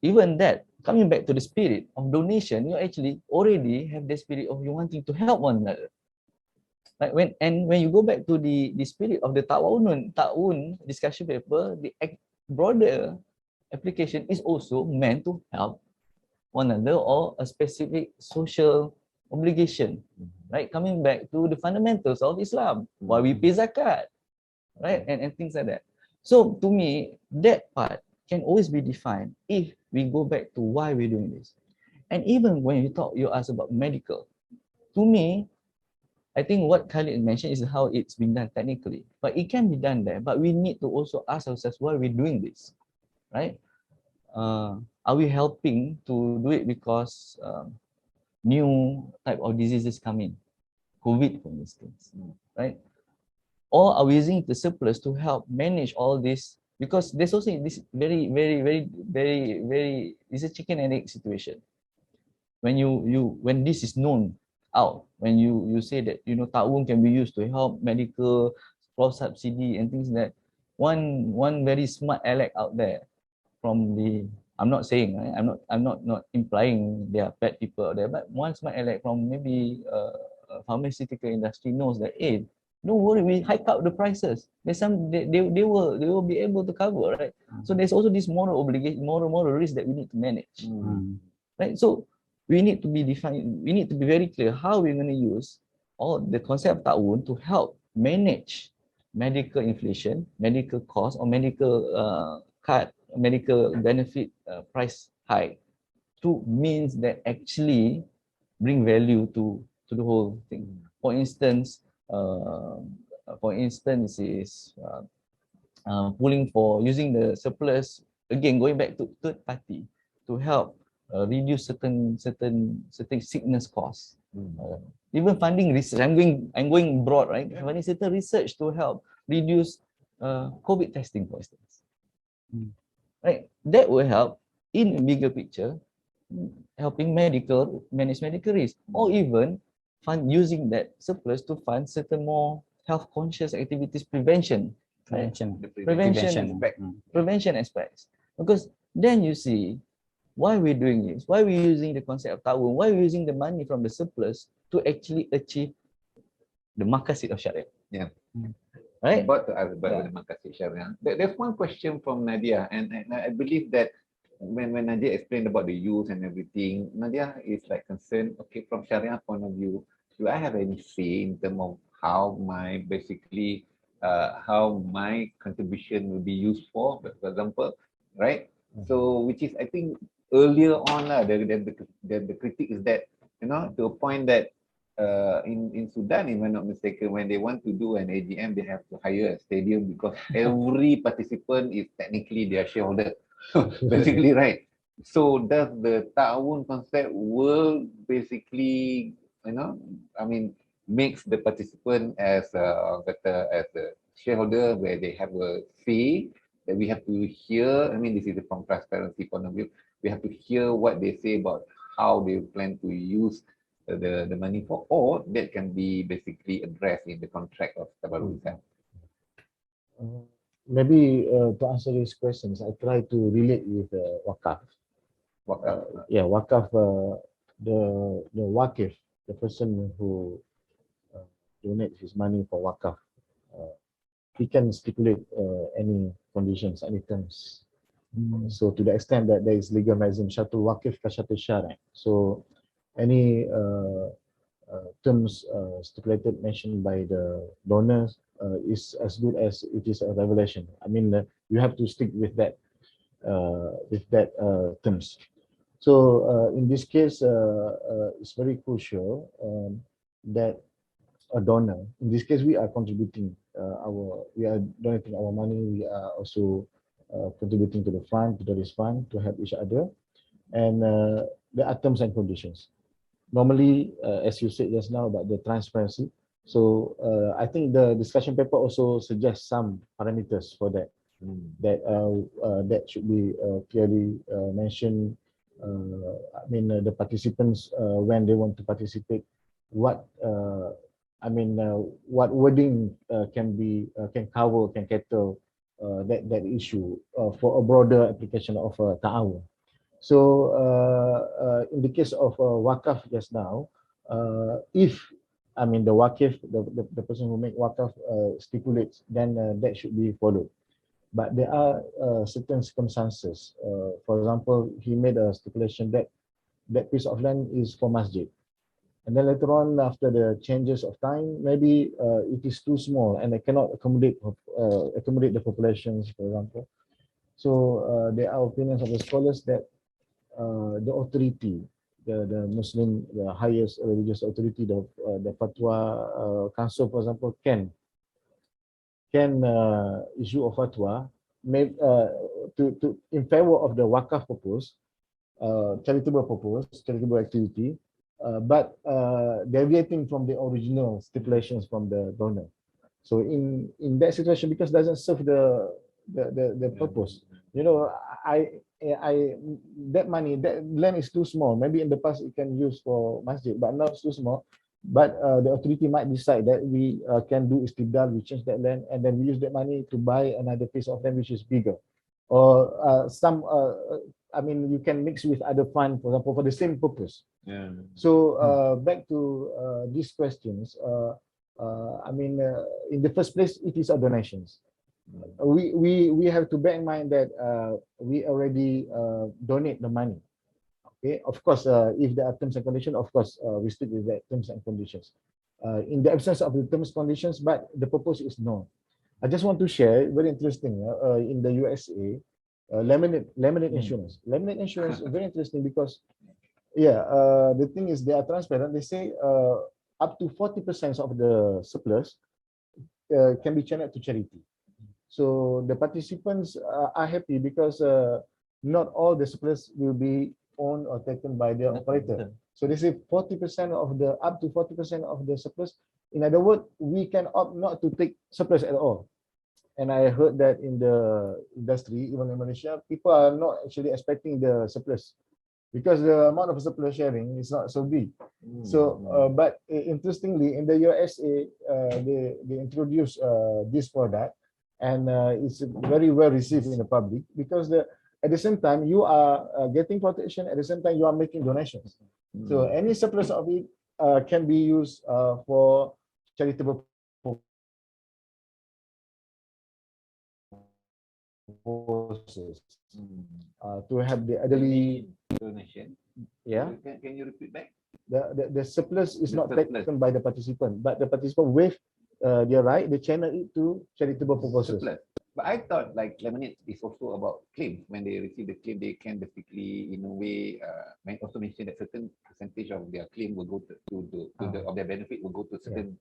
even that, coming back to the spirit of donation, you actually already have the spirit of you wanting to help one another. Like when you go back to the spirit of the Taawun discussion paper, the broader application is also meant to help one another or a specific social obligation, right? Coming back to the fundamentals of Islam, why we pay zakat, right? And things like that. So to me, that part can always be defined if we go back to why we're doing this. And even when you ask about medical, to me, I think what Khalid mentioned is how it's been done technically, but it can be done there. But we need to also ask ourselves why we're doing this, right? Are we helping to do it because new type of diseases come in, COVID for instance, right? Or are we using the surplus to help manage all this? Because there's also this very, it's a chicken and egg situation. When this is known out, when you say that Taawun can be used to help medical cross subsidy and things like that, one very smart aleck out there from the, I'm not saying, right? I'm not implying there are bad people out there, but one smart aleck from maybe pharmaceutical industry knows that, hey, don't worry, we hike up the prices. There's some they will be able to cover, right? So there's also this moral obligation, moral risk that we need to manage, right? So we need to be defined. We need to be very clear how we're going to use all the concept of Taawun to help manage medical inflation, medical cost, or medical cut, medical benefit price hike to means that actually bring value to the whole thing. For instance, is pulling for using the surplus, again going back to third party to help reduce certain sickness costs. Even funding research. I'm going broad, right? Funding certain research to help reduce COVID testing, for instance. Right? That will help in a bigger picture, helping manage medical risk, or even fund using that surplus to fund certain more health conscious activities, prevention, right? Prevention aspects. Because then you see why we're doing this, why we're using the concept of Taawun, why we're using the money from the surplus to actually achieve the maqasid of Sharia. Yeah. Right? About the Makasih Syariah. There's one question from Nadia, and I believe that when Nadia explained about the use and everything, Nadia is like concerned, okay, from Sharia point of view, do I have any say in terms of how my how my contribution will be used for example, right? So which is I think earlier on the critique is that, you know, to a point that in Sudan, if I'm not mistaken, when they want to do an AGM, they have to hire a stadium because every participant is technically their shareholder. Basically, right? So does the Taawun concept will basically, you know, I mean, makes the participant as a shareholder where they have a say that we have to hear. I mean, this is from transparency point of view. We have to hear what they say about how they plan to use the money for, or that can be basically addressed in the contract of Tabarruk itself. Maybe to answer these questions, I try to relate with Wakaf. Wakaf, the Wakif, the person who donates his money for Wakaf, he can stipulate any conditions, any terms. So to the extent that there is legal mechanism, Syatul Wakif ka Syatul Syari'. So any terms stipulated mentioned by the donors is as good as it is a revelation. I mean, you have to stick with that terms. So in this case, it's very crucial that a donor, in this case, we are contributing we are donating our money. We are also contributing to the fund, to this fund, to help each other, and there are terms and conditions. Normally, as you said just now about the transparency, so I think the discussion paper also suggests some parameters for that, that should be clearly mentioned. I mean, the participants, when they want to participate, what what wording can cover, can cater that issue for a broader application of Taawun. So in the case of Wakaf just now, if the Wakif, the person who make Wakaf stipulates, then that should be followed. But there are certain circumstances. For example, he made a stipulation that that piece of land is for masjid. And then later on, after the changes of time, maybe it is too small and it cannot accommodate the populations, for example. So there are opinions of the scholars that the authority, the Muslim, the highest religious authority, the Fatwa Council, for example, can issue a fatwa in favor of the Wakaf purpose, charitable activity, but deviating from the original stipulations from the donor. So in that situation, because it doesn't serve the purpose, you know, that money, that land is too small. Maybe in the past it can use for masjid, but now it's too small. But the authority might decide that we can do istibdal, we change that land, and then we use that money to buy another piece of land which is bigger, or you can mix with other funds, for example, for the same purpose. So back to these questions. In the first place, it is our donations. We have to bear in mind that we already donate the money. Okay, of course, if there are terms and conditions, of course, we stick with that terms and conditions. In the absence of the terms and conditions, but the purpose is known. I just want to share, very interesting, in the USA, laminate insurance. Laminate insurance is very interesting because, the thing is they are transparent. They say up to 40% of the surplus can be channeled to charity. So the participants are happy because not all the surplus will be owned or taken by the operator. So they say 40% of the up to 40% of the surplus. In other words, we can opt not to take surplus at all. And I heard that in the industry, even in Malaysia, people are not actually expecting the surplus because the amount of surplus sharing is not so big. So, but interestingly, in the USA, they introduced this product, and it's very well received in the public because at the same time you are getting protection. At the same time, you are making donations. So any surplus of it can be used for charitable purposes. To have the elderly donation. Yeah. Can you repeat back? The surplus is The not surplus. taken by the participant, but the participant waive their right, they channel it to charitable purposes. Surplus. But I thought like lemonade is also about claims. When they receive the claim, they can basically, in a way, also mention that certain percentage of their claim will go of their benefit will go to certain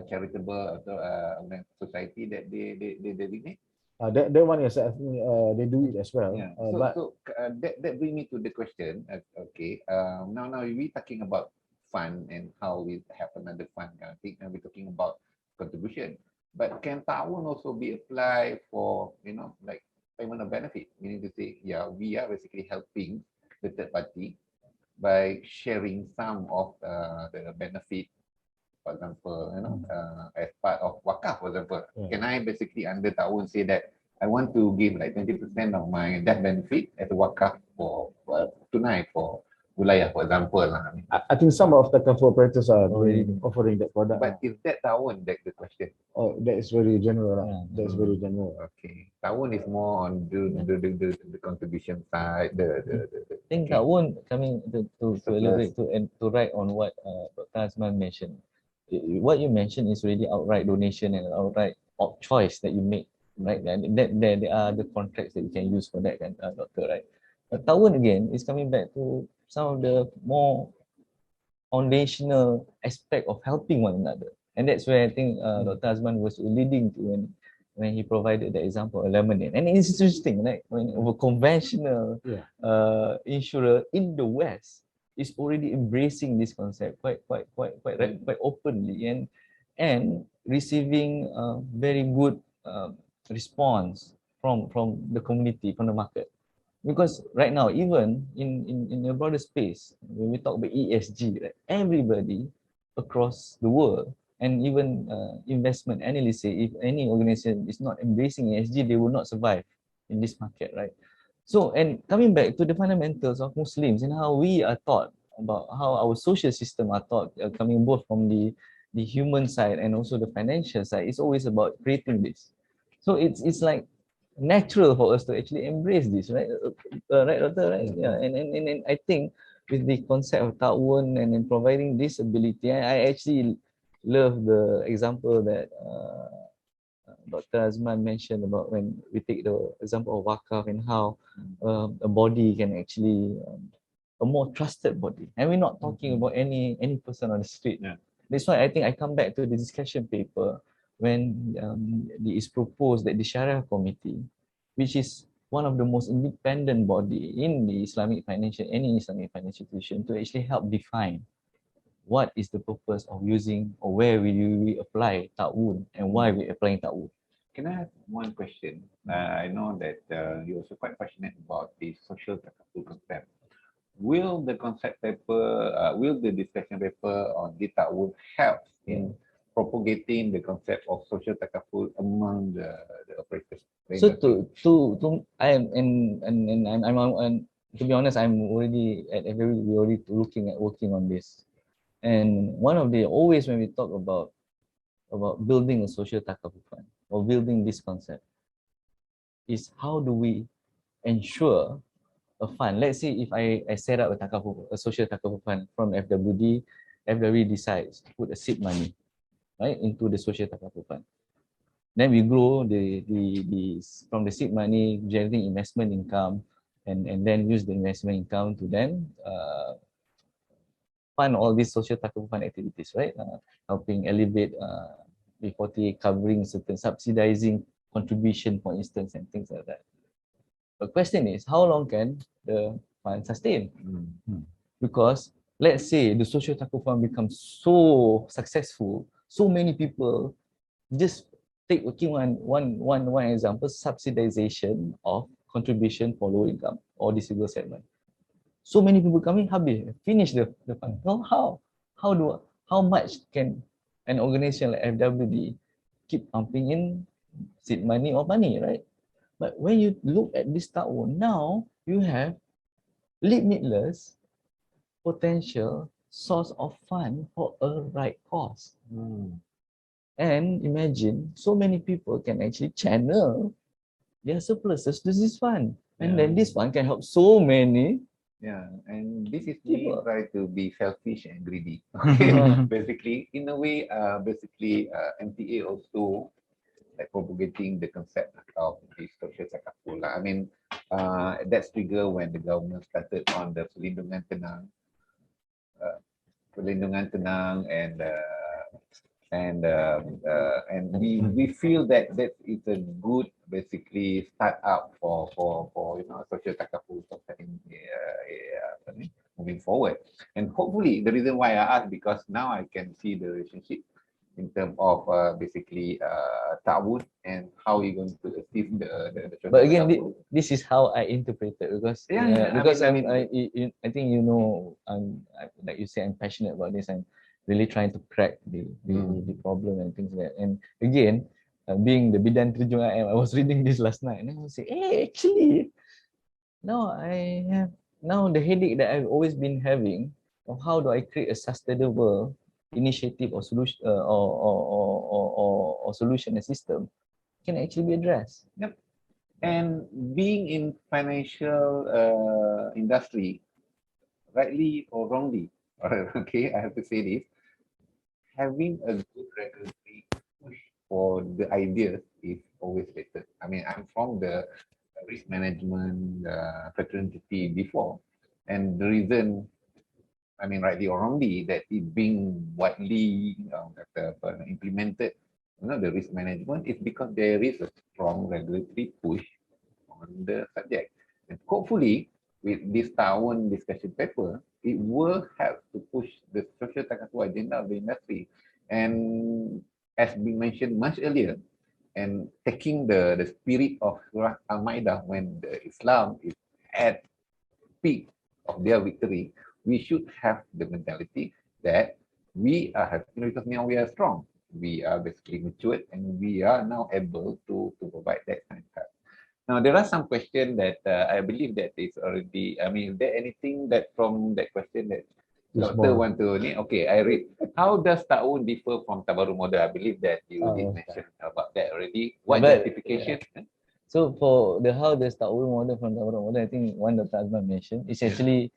charitable society that they designate. That one is, I think they do it as well. Yeah. But That brings me to the question. Okay. Now we talking about fund and how we have another fund kind of thing, and we're talking about contribution. But can Taawun also be applied for, like payment of benefit? Meaning to say, yeah, we are basically helping the third party by sharing some of the benefit, for example, as part of wakaf, for example. Can I basically under Taawun say that I want to give like 20% of my death benefit as a wakaf for tonight for wilayah, for example. I think some of the Takaful operators are already offering that product. But is that Taawun? That's the question. Oh, that is very general. That is very general. Okay. Taawun is more on the contribution side. I think Taawun coming to elaborate to write on what Dr. Azman mentioned. What you mentioned is really outright donation and outright choice that you make, right? And there are the contracts that you can use for that, doctor, right? But Taawun again is coming back to some of the more foundational aspect of helping one another. And that's where I think Dr. Azman was leading to when he provided the example of lemonade. And it's interesting, right? When a conventional insurer in the West is already embracing this concept quite openly and receiving very good response from the community, from the market. Because right now, even in a broader space, when we talk about ESG, right, everybody across the world and even investment analysts say if any organization is not embracing ESG, they will not survive in this market, right? So, and coming back to the fundamentals of Muslims and how we are taught about how our social system are taught, coming both from the human side and also the financial side, it's always about creating this. So it's like natural for us to actually embrace this, right? Right, Doctor? Right? Yeah. And I think with the concept of Taawun and providing this ability, I actually love the example that Dr. Azman mentioned about when we take the example of wakaf and how a body can actually a more trusted body, and we're not talking about any person on the street. That's why I think I come back to the discussion paper when it is proposed that the Sharia Committee, which is one of the most independent body in the any Islamic financial institution, to actually help define what is the purpose of using or where we apply Taawun and why we're applying Taawun. Can I have one question? I know that you're also quite passionate about the social takaful concept. Will the concept paper, will the discussion paper on the Taawun help in propagating the concept of social takaful among the operators? So to I'm to be honest, I'm already we're already looking at working on this. And one of the always when we talk about building a social takaful fund or building this concept is how do we ensure a fund. Let's say if I set up a social takaful fund from FWD decides to put a seed money, right, into the social takaful fund. Then we grow the from the seed money, generating investment income, and then use the investment income to then fund all these social takaful fund activities, right? Helping elevate B40, covering certain subsidizing contribution, for instance, and things like that. The question is, how long can the fund sustain. Mm. Because let's say the social tackle fund becomes so successful, so many people just take working one example, subsidization of contribution for low income or disabled segment. So many people come in, habis, finish the fund. So how much can an organization like FWD keep pumping in seed money or money, right? But when you look at this Taawun, now you have limitless potential source of fund for a right cause. And imagine so many people can actually channel their surpluses to this fund. And then this fund can help so many. Yeah, and this is me People. try to be selfish and greedy. Basically, in a way, MTA also like propagating the concept of the social takaful. I mean, that's trigger when the government started on the perlindungan tenang and we feel that that is a good basically start up for social takaful moving forward. And hopefully the reason why I asked because now I can see the relationship in terms of basically Taawun and how we're going to achieve the But again, this is how I interpret it because because I think you know like you say I'm passionate about this. I'm really trying to crack the problem and things like that. And again, being the bidan terjun I was reading this last night and I was saying, hey, actually, now I have the headache that I've always been having of how do I create a sustainable initiative or solution or solution and system can actually be addressed. Yep. And being in financial industry, rightly or wrongly, okay, I have to say this, having a good regulatory push for the ideas is always better. I mean, I'm from the risk management fraternity before, and the reason, I mean, rightly or wrongly, that it being widely implemented, the risk management is because there is a strong regulatory push on the subject. And hopefully, with this Taawun discussion paper, it will help to push the social takaful agenda of the industry. And as been mentioned much earlier, and taking the spirit of Surah Al-Ma'idah when the Islam is at peak of their victory, we should have the mentality that we are because now we are strong. We are basically matured and we are now able to provide that kind of help. Now, there are some questions that I believe that is already, I mean, is there anything that from that question that Doctor want to, okay, I read. How does Taawun differ from Tabaru model? I believe that you did mention about that already. What justification? So for the how does Taawun model from Tabaru model, I think one Dr. Azman mentioned is actually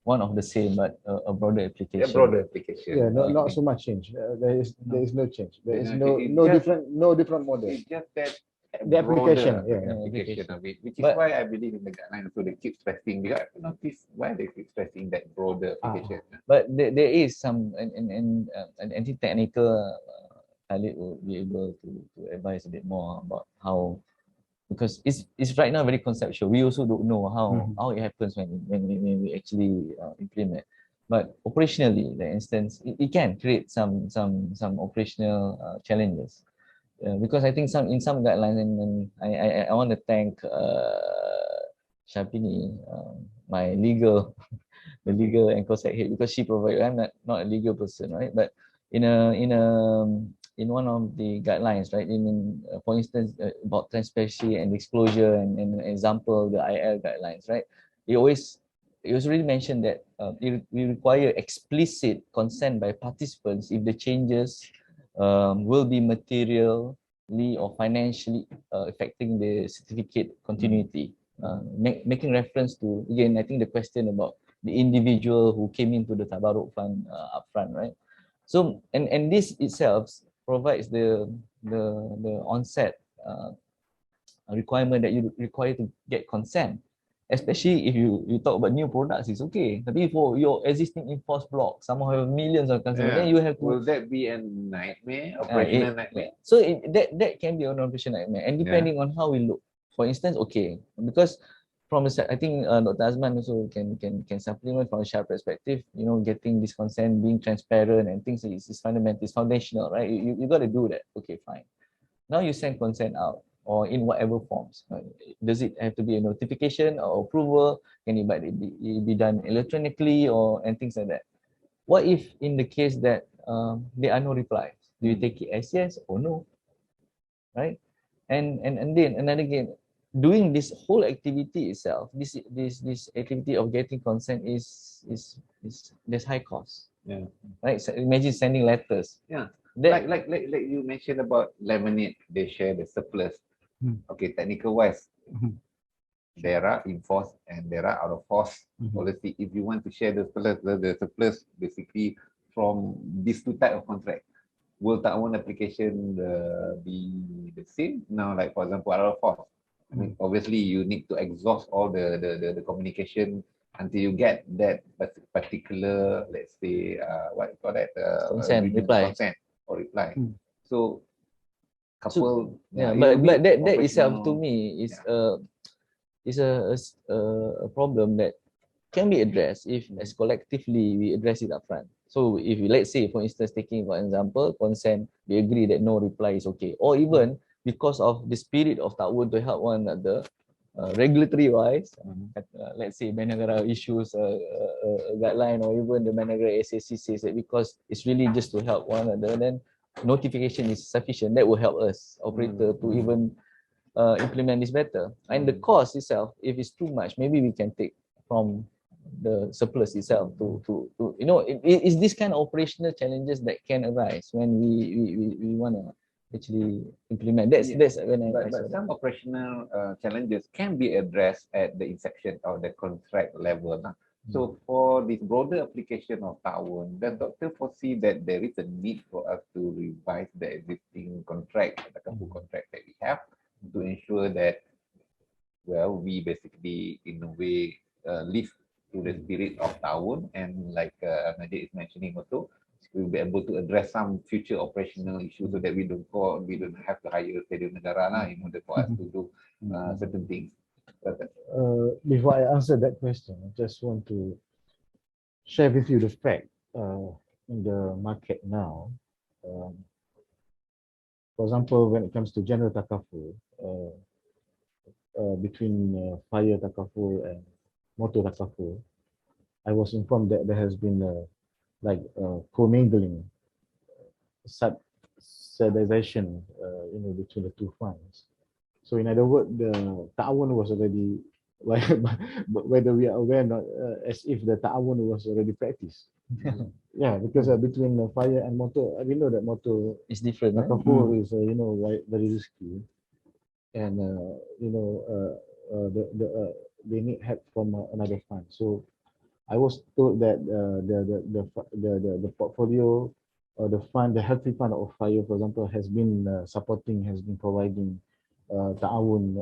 one of the same, but a broader application. A broader application. Yeah, not so much change. There is no change. There is no different model. It's just that the application, application of it, which is why I believe in the guideline. So they keep stressing. Because I notice why they keep stressing that broader application. But there is some an anti-technical. Khalid will be able to advise a bit more about how, because it's right now very conceptual. We also don't know how it happens when we actually implement. But operationally, for instance, it can create some operational challenges. Because I think in some guidelines, and I want to thank Shapini, my the legal and COSAC head, because she provided. I'm not a legal person, right? But in one of the guidelines, right? For instance, about transparency and disclosure, and an example, the IL guidelines, right? It was already mentioned that we require explicit consent by participants if the changes will be materially or financially affecting the certificate continuity. Making reference to, again, I think the question about the individual who came into the Tabarruk fund upfront, right? So, and this itself provides the onset requirement that you require to get consent. Especially if you talk about new products, it's okay. But for your existing in-force block, somehow have millions of customers, then you have to. Will that be a nightmare, operational nightmare? So that can be an operational nightmare, and depending on how we look. For instance, okay, because from a, I think Dr. Azman also can supplement from a Shah perspective. You know, getting this consent, being transparent, and things is fundamental, is foundational, right? You got to do that. Okay, fine. Now you send consent out, or in whatever forms. Does it have to be a notification or approval? Can it be done electronically or and things like that? What if in the case that there are no replies? Do you take it as yes or no? Right? And then another again, doing this whole activity itself, this activity of getting consent is there's high cost. Yeah. Right? So imagine sending letters. Yeah. That, Like you mentioned about lemonade, they share the surplus. Okay, technical wise, there are enforced and there are out of force policy. If you want to share the surplus basically from these two type of contract, will Taawun application be the same now? Like for example, out of force. I mean, obviously you need to exhaust all the communication until you get that particular, let's say, what you call that, Consent, agreement, reply. consent or reply. So, So, couple, yeah, it will but be that itself to operational. me is Yeah. is a problem that can be addressed if as collectively we address it upfront. So if we, let's say for instance, taking for example consent, we agree that no reply is okay, or even because of the spirit of Taawun to help one another, regulatory wise, let's say Managara issues a guideline, or even the Managara SAC says that because it's really just to help one another, then notification is sufficient. That will help us operator to even implement this better. And the cost itself, if it's too much, maybe we can take from the surplus itself to you know, it's this kind of operational challenges that can arise when we want to actually implement. That's when but some operational challenges can be addressed at the inception or the contract level. So for this broader application of Taawun, does Doctor foresee that there is a need for us to revise the existing contract, the Takaful contract that we have, to ensure that, well, we basically in a way live to the spirit of Taawun, and like Nadia is mentioning also, we'll be able to address some future operational issues so that we don't have to hire Stadium Negara in order for us to do certain things. Before I answer that question, I just want to share with you the fact in the market now. For example, when it comes to general Takaful, between fire Takaful and motor Takaful, I was informed that there has been commingling, subsidization, between the two funds. So in other words, the Taawun was already, whether we are aware or not, as if the Taawun was already practiced. Yeah, because between fire and motor, we know that motor it's different. Takaful is very risky, and they need help from another fund. So I was told that the portfolio or the fund, the healthy fund of fire, for example, has been providing Taawun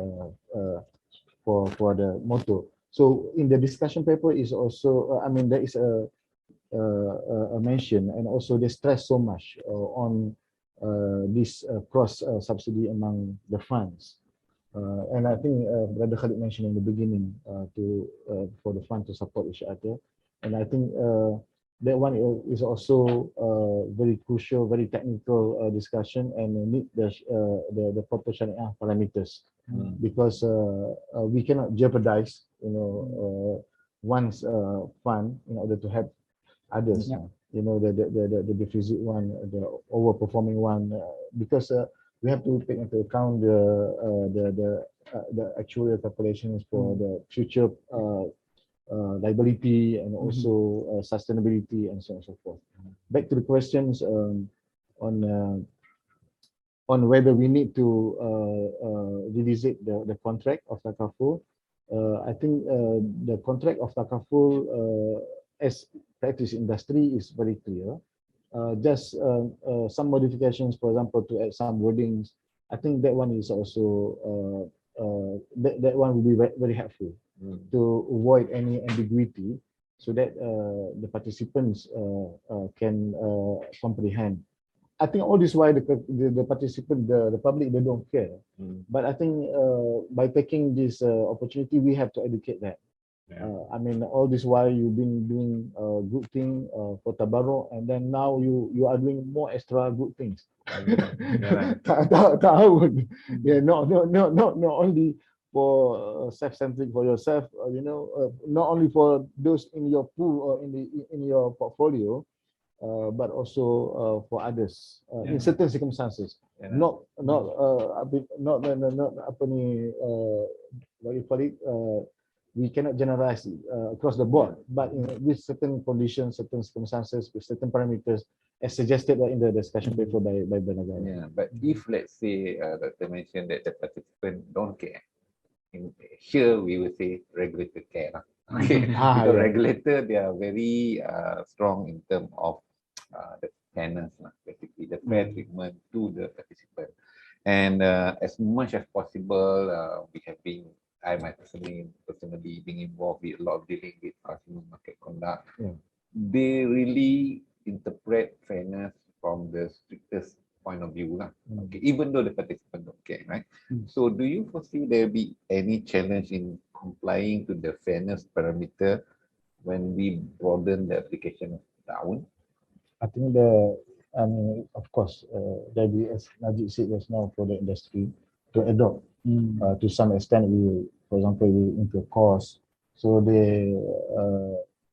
for the motor. So in the discussion paper is also, there is a mention, and also they stress so much on this cross subsidy among the funds. And I think Brother Khalid mentioned in the beginning for the fund to support each other. And I think that one is also very crucial, very technical discussion, and need the proper Sharia parameters, because we cannot jeopardize, one's fund in order to help others. The deficit one, the overperforming one, because we have to take into account the actuarial calculations for the future liability, and also sustainability, and so on and so forth. Back to the questions on whether we need to revisit the contract of Takaful. I think the contract of Takaful as practice industry is very clear. Just some modifications, for example, to add some wordings. I think that one is also that one will be very helpful to avoid any ambiguity, so that the participants can comprehend I think all this why the participant, the public, they don't care. But I think by taking this opportunity, we have to educate that. Yeah. I mean, all this while you've been doing good thing for Tabarruk, and then now you are doing more extra good things. Yeah. Taawun. Yeah, not only for self-centric for yourself, not only for those in your pool or in your portfolio, but also for others in certain circumstances. Yeah. Not apa ni, what you call it, we cannot generalize across the board, but with certain conditions, certain circumstances, with certain parameters, as suggested in the discussion paper by Bernagaya. Yeah, but if let's say Dr. mentioned that the participant don't care, here we will say regulator care. Okay, because regulator, they are very strong in terms of the fairness, basically the fair treatment to the participant. And as much as possible, we have been, I might personally being involved with a lot of dealing with consumer market conduct. They really interpret fairness from the strictest point of view, okay, even though the participant don't care, right? So do you foresee there be any challenge in complying to the fairness parameter when we broaden the application of Taawun? I think of course, there be, as Najib said just now, for the industry to adopt to some extent. For example, we into cost, so they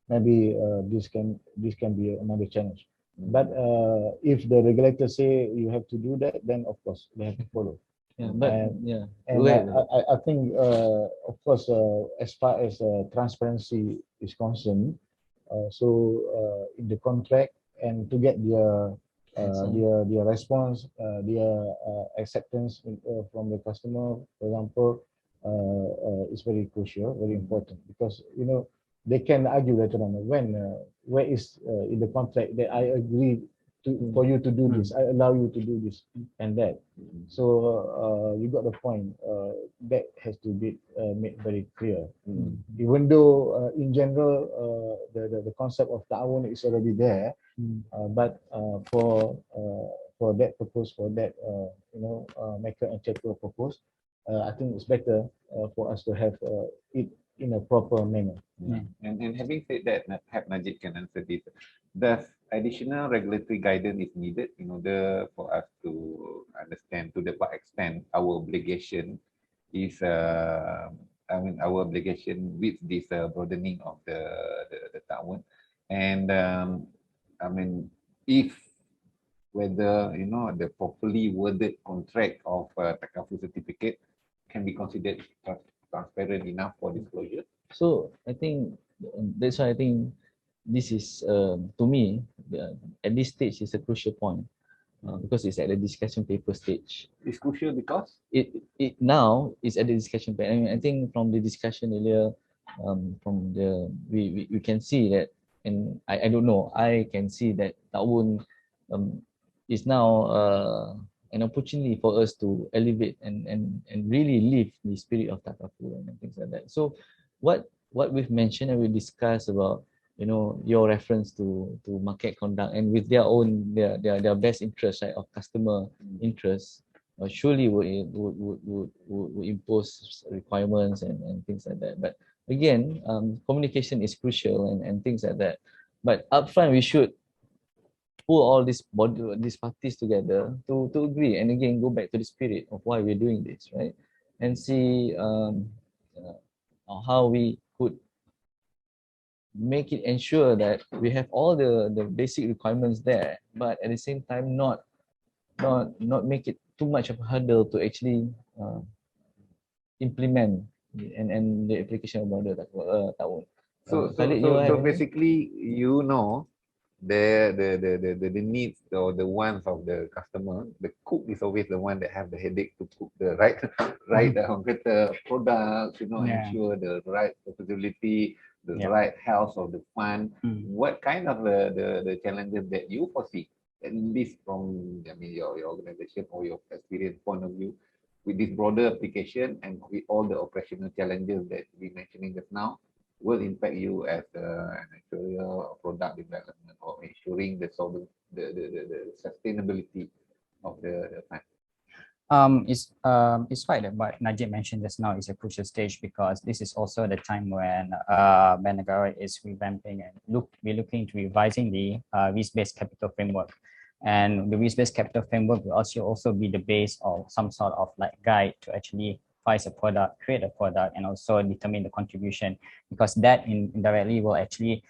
maybe this can be another challenge. But if the regulator say you have to do that, then of course they have to follow. I think of course as far as transparency is concerned, in the contract and to get their response, their acceptance from the customer, for example, is very crucial, very important, because they can argue later on when where is in the contract that I agree for you to do this, I allow you to do this and that. So you got the point. That has to be made very clear. Even though in general the concept of Taawun is already there, but for that purpose, for that maker and checker purpose, I think it's better for us to have it in a proper manner. And having said that, perhaps Najib can answer this. Does additional regulatory guidance is needed in order for us to understand to the what extent our obligation is, our obligation with this broadening of the Taawun, and if whether the properly worded contract of Takaful certificate can be considered transparent enough for disclosure. So I think that's why I think this is to me at this stage is a crucial point because it's at the discussion paper stage. It's crucial because it now is at the discussion paper. I mean, I think from the discussion earlier, from the we can see that, and I don't know, I can see that Taawun is now an opportunity for us to elevate and really live the spirit of Takaful and things like that. So what we've mentioned and we discussed about, your reference to market conduct and with their own their best interest, right, of customer interest, surely would impose requirements and things like that. But again, communication is crucial and things like that. But upfront we should pull all these parties together to agree and again go back to the spirit of why we're doing this, right? And see how we could make it ensure that we have all the basic requirements there, but at the same time not make it too much of a hurdle to actually implement and the application of the Taawun. So basically, the needs or the wants of the customer. The cook is always the one that have the headache to cook the right products, ensure the right profitability, the right health of the fund. What kind of the challenges that you foresee, at least from your organization or your experience point of view, with this broader application and with all the operational challenges that we mentioning just now, will impact you as an actuarial or product development or ensuring the the sustainability of the fund. It's right that what Najib mentioned just now is a crucial stage, because this is also the time when Bank Negara is revamping and we're looking to revising the risk-based capital framework. And the risk-based capital framework will also be the base of some sort of like guide to actually price a product, create a product, and also determine the contribution, because that indirectly will actually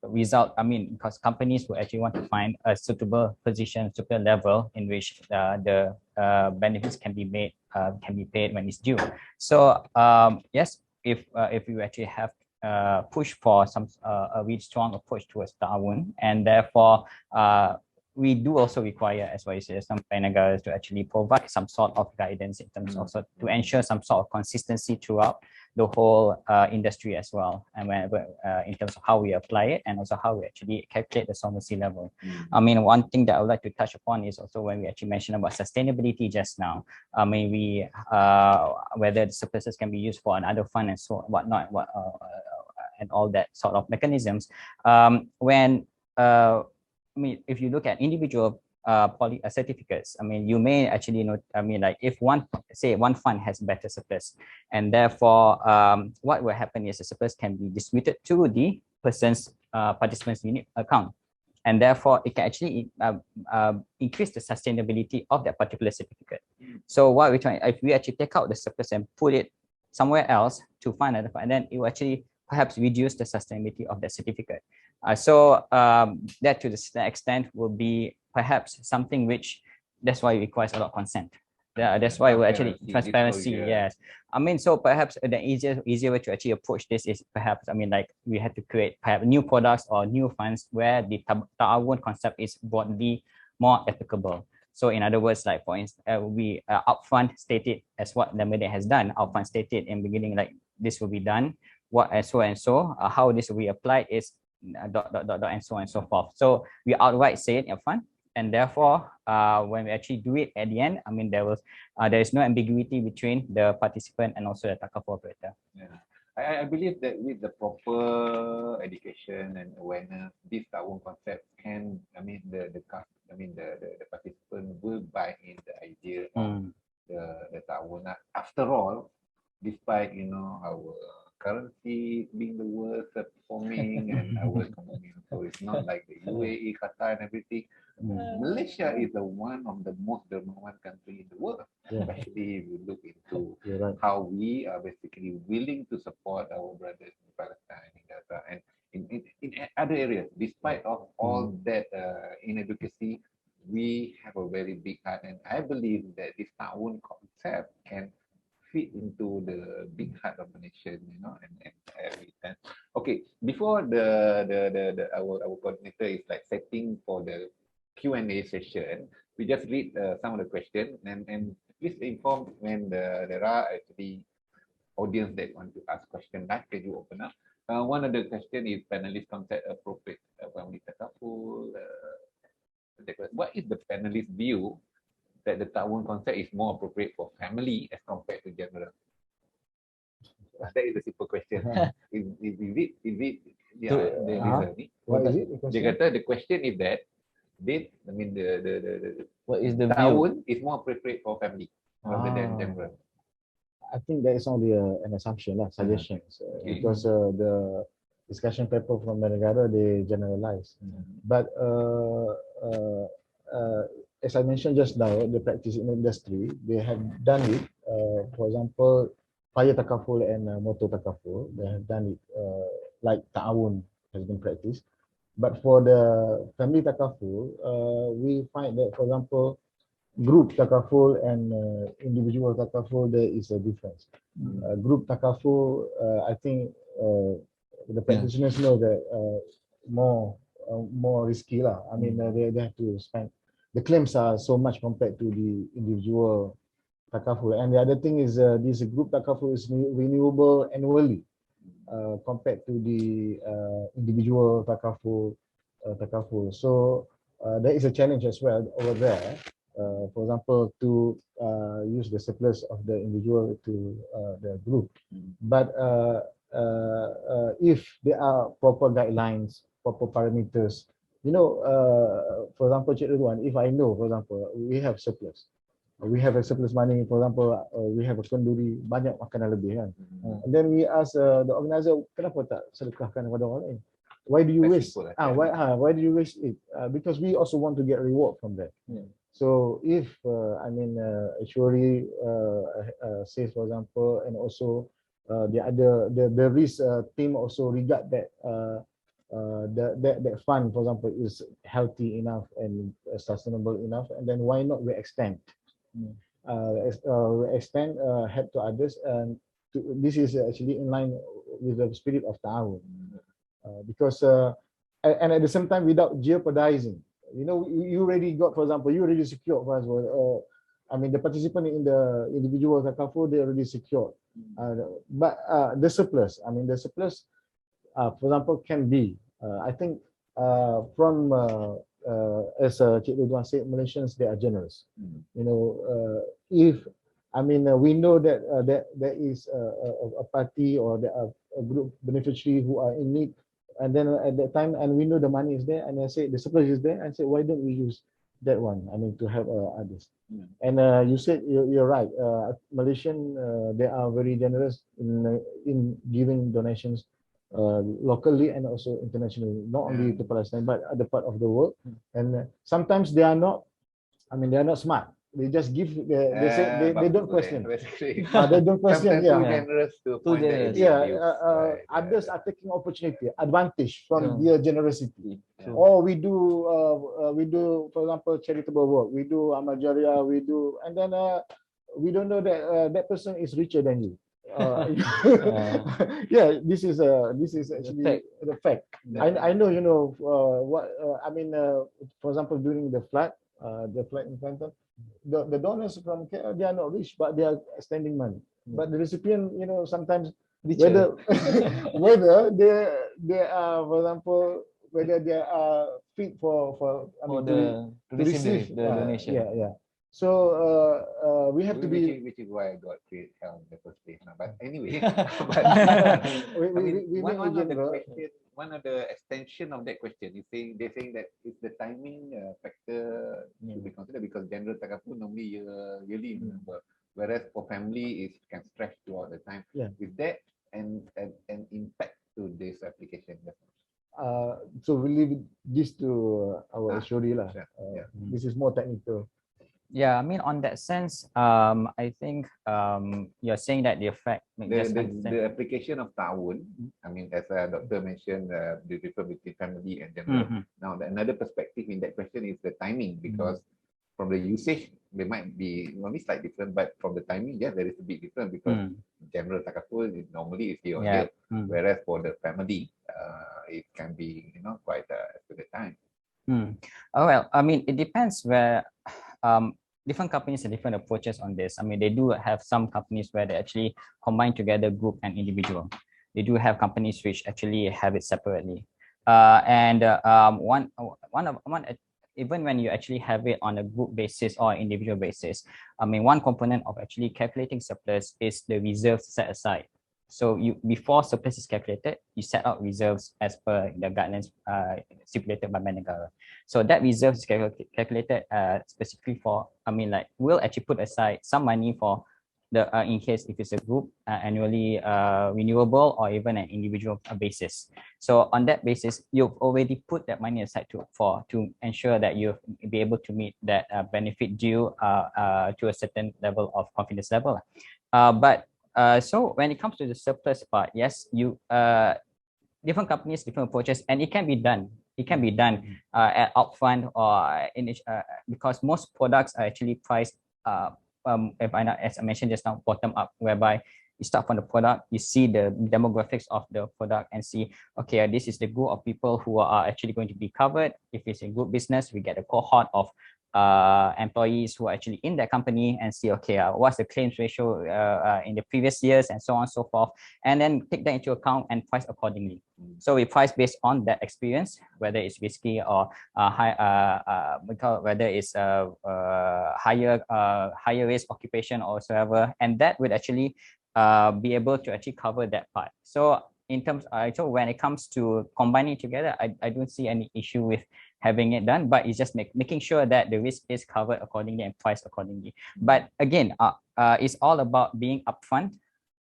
result, because companies will actually want to find a suitable position, suitable level in which the benefits can be made, can be paid when it's due. So yes, if you actually have push for some a really strong approach towards Taawun, and therefore we do also require, as well as some Penagas, to actually provide some sort of guidance in terms of to ensure some sort of consistency throughout the whole industry as well, and whenever in terms of how we apply it and also how we actually calculate the solvency level. I mean, one thing that I would like to touch upon is also when we actually mentioned about sustainability just now. I mean, whether the surpluses can be used for another fund and so whatnot, and all that sort of mechanisms. I mean, if you look at individual certificates, I mean, you may actually know, I mean, like if one fund has better surplus, and therefore what will happen is the surplus can be distributed to the person's participant's unit account, and therefore it can actually increase the sustainability of that particular certificate. So what we're trying, if we actually take out the surplus and put it somewhere else to find another fund, then it will actually perhaps reduce the sustainability of that certificate. So that to the extent will be perhaps something which, that's why it requires a lot of consent. That's why we're actually transparency. Yes, I mean, so perhaps the easier way to actually approach this is perhaps, I mean, like we had to create perhaps new products or new funds where the Taawun concept is broadly more applicable. So in other words, like for instance, we upfront stated as what the mandate has done. Upfront stated in beginning, like this will be done. What and so how this will be applied is dot and so on and so forth. So we outright say it upfront, and therefore when we actually do it at the end, I mean, there is no ambiguity between the participant and also the Takaful operator. Yeah. I believe that with the proper education and awareness, this Taawun concept can, I mean, the participant will buy in the idea of the Taawun. After all, despite our currency being the worst performing and our economy, so it's not like the UAE, Qatar, and everything. Malaysia is one of the most developed country in the world, especially if you look into how we are basically willing to support our brothers in Palestine, in Gaza, and in other areas. Despite of all that inadvocacy, we have a very big heart, and I believe that this Taawun concept can fit into the big heart of the nation, and every time. Okay, before our coordinator is like setting for the Q&A session, we just read some of the questions, and please inform when there are actually audience that want to ask questions. Like, can you open up? One of the question is panelist concept appropriate family Takaful. What is the panelist view that the Taawun concept is more appropriate for family as compared to general? That is a simple question. Is it? Yeah. What is it? The question is that what is the Taawun is more appropriate for family rather than general. I think that is only an assumption, suggestions, because the discussion paper from the negara, they generalize. But as I mentioned just now, the practice in the industry, they have done it. For example, fire Takaful and motor Takaful, they have done it like Taawun has been practiced. But for the family Takaful, we find that, for example, group Takaful and individual Takaful, there is a difference. Group Takaful, I think the practitioners know that more risky lah. I mean, they have to spend. The claims are so much compared to the individual Takaful. And the other thing is this group Takaful is renewable annually compared to the individual Takaful. So there is a challenge as well over there. For example, to use the surplus of the individual to the group. But if there are proper guidelines, proper parameters For example, Cik Ridwan, if I know, for example, we have surplus. We have a surplus money, for example, we have a kenduri, banyak makanan lebih kan. And then we ask the organizer, kenapa tak sedekahkan kepada orang lain? Why do you waste? Why do you waste it? Because we also want to get reward from that. So if actuary says, for example, and also the risk team also regard that that fund, for example, is healthy enough and sustainable enough, and then why not we extend? Extend help to others, and this is actually in line with the spirit of Taawun, because and at the same time without jeopardizing. You already got, for example, you already secured, for example, the participant in the individual Takaful, they already secured, but the surplus, for example, can be, I think, from as Cik Ridwan said, Malaysians, they are generous. If we know that there is a party or there are a group beneficiary who are in need, and then at that time, and we know the money is there, and I say the surplus is there, and say, why don't we use that one? To help others. And you said you're right. Malaysian, they are very generous in giving donations locally and also internationally, not only to Palestine but other part of the world. And sometimes they are not. They are not smart. They just give. They say they don't question. They don't question. Sometimes too generous to a point that it abuse, others are taking opportunity, advantage from their generosity. Or we do, for example, charitable work. We do Amal Jariah. We do, and then we don't know that that person is richer than you. This is actually the fact. I know, what for example, during the flood in Clinton, the donors from KL, they are not rich, but they are extending money. But the recipient, sometimes whether they are, for example, whether they are fit to receive the donation. So we have to be, which is why I got create hell in the first place. But anyway, one of the extension of that question is they're saying that it's the timing factor to be considered, because general Takaful normally yearly number, whereas for family it can stretch throughout the time. Is that an impact to this application? So we leave this to our Ashuri lah. This is more technical. Yeah, on that sense, I think you're saying that the effect the application of Taawun, as Doctor mentioned, the difference between family and general. Now, another perspective in that question is the timing, because from the usage, they might be only slightly different, but from the timing, there is a big difference, because general Takaful normally is here or here, whereas for the family, it can be quite after the time. Well, it depends where different companies have different approaches on this. They do have some companies where they actually combine together group and individual. They do have companies which actually have it separately. Even when you actually have it on a group basis or individual basis, one component of actually calculating surplus is the reserves set aside. So before surplus is calculated, you set out reserves as per the guidelines stipulated by Negara. So that reserve is calculated specifically for, we'll actually put aside some money for the in case if it's a group annually renewable or even an individual basis. So on that basis, you've already put that money aside to ensure that you'll be able to meet that benefit due to a certain level of confidence level. So when it comes to the surplus part, yes, different companies, different approaches, and it can be done. It can be done at upfront or because most products are actually priced, as I mentioned just now, bottom up, whereby you start from the product, you see the demographics of the product and see, okay, this is the group of people who are actually going to be covered. If it's a group business, we get a cohort of employees who are actually in that company and see, okay, what's the claims ratio in the previous years and so on and so forth, and then take that into account and price accordingly. So we price based on that experience, whether it's risky or whether it's higher risk occupation or whatsoever, and that would actually be able to actually cover that part. So in terms, so when it comes to combining together, I don't see any issue with having it done, but it's just making sure that the risk is covered accordingly and priced accordingly. But again, it's all about being upfront,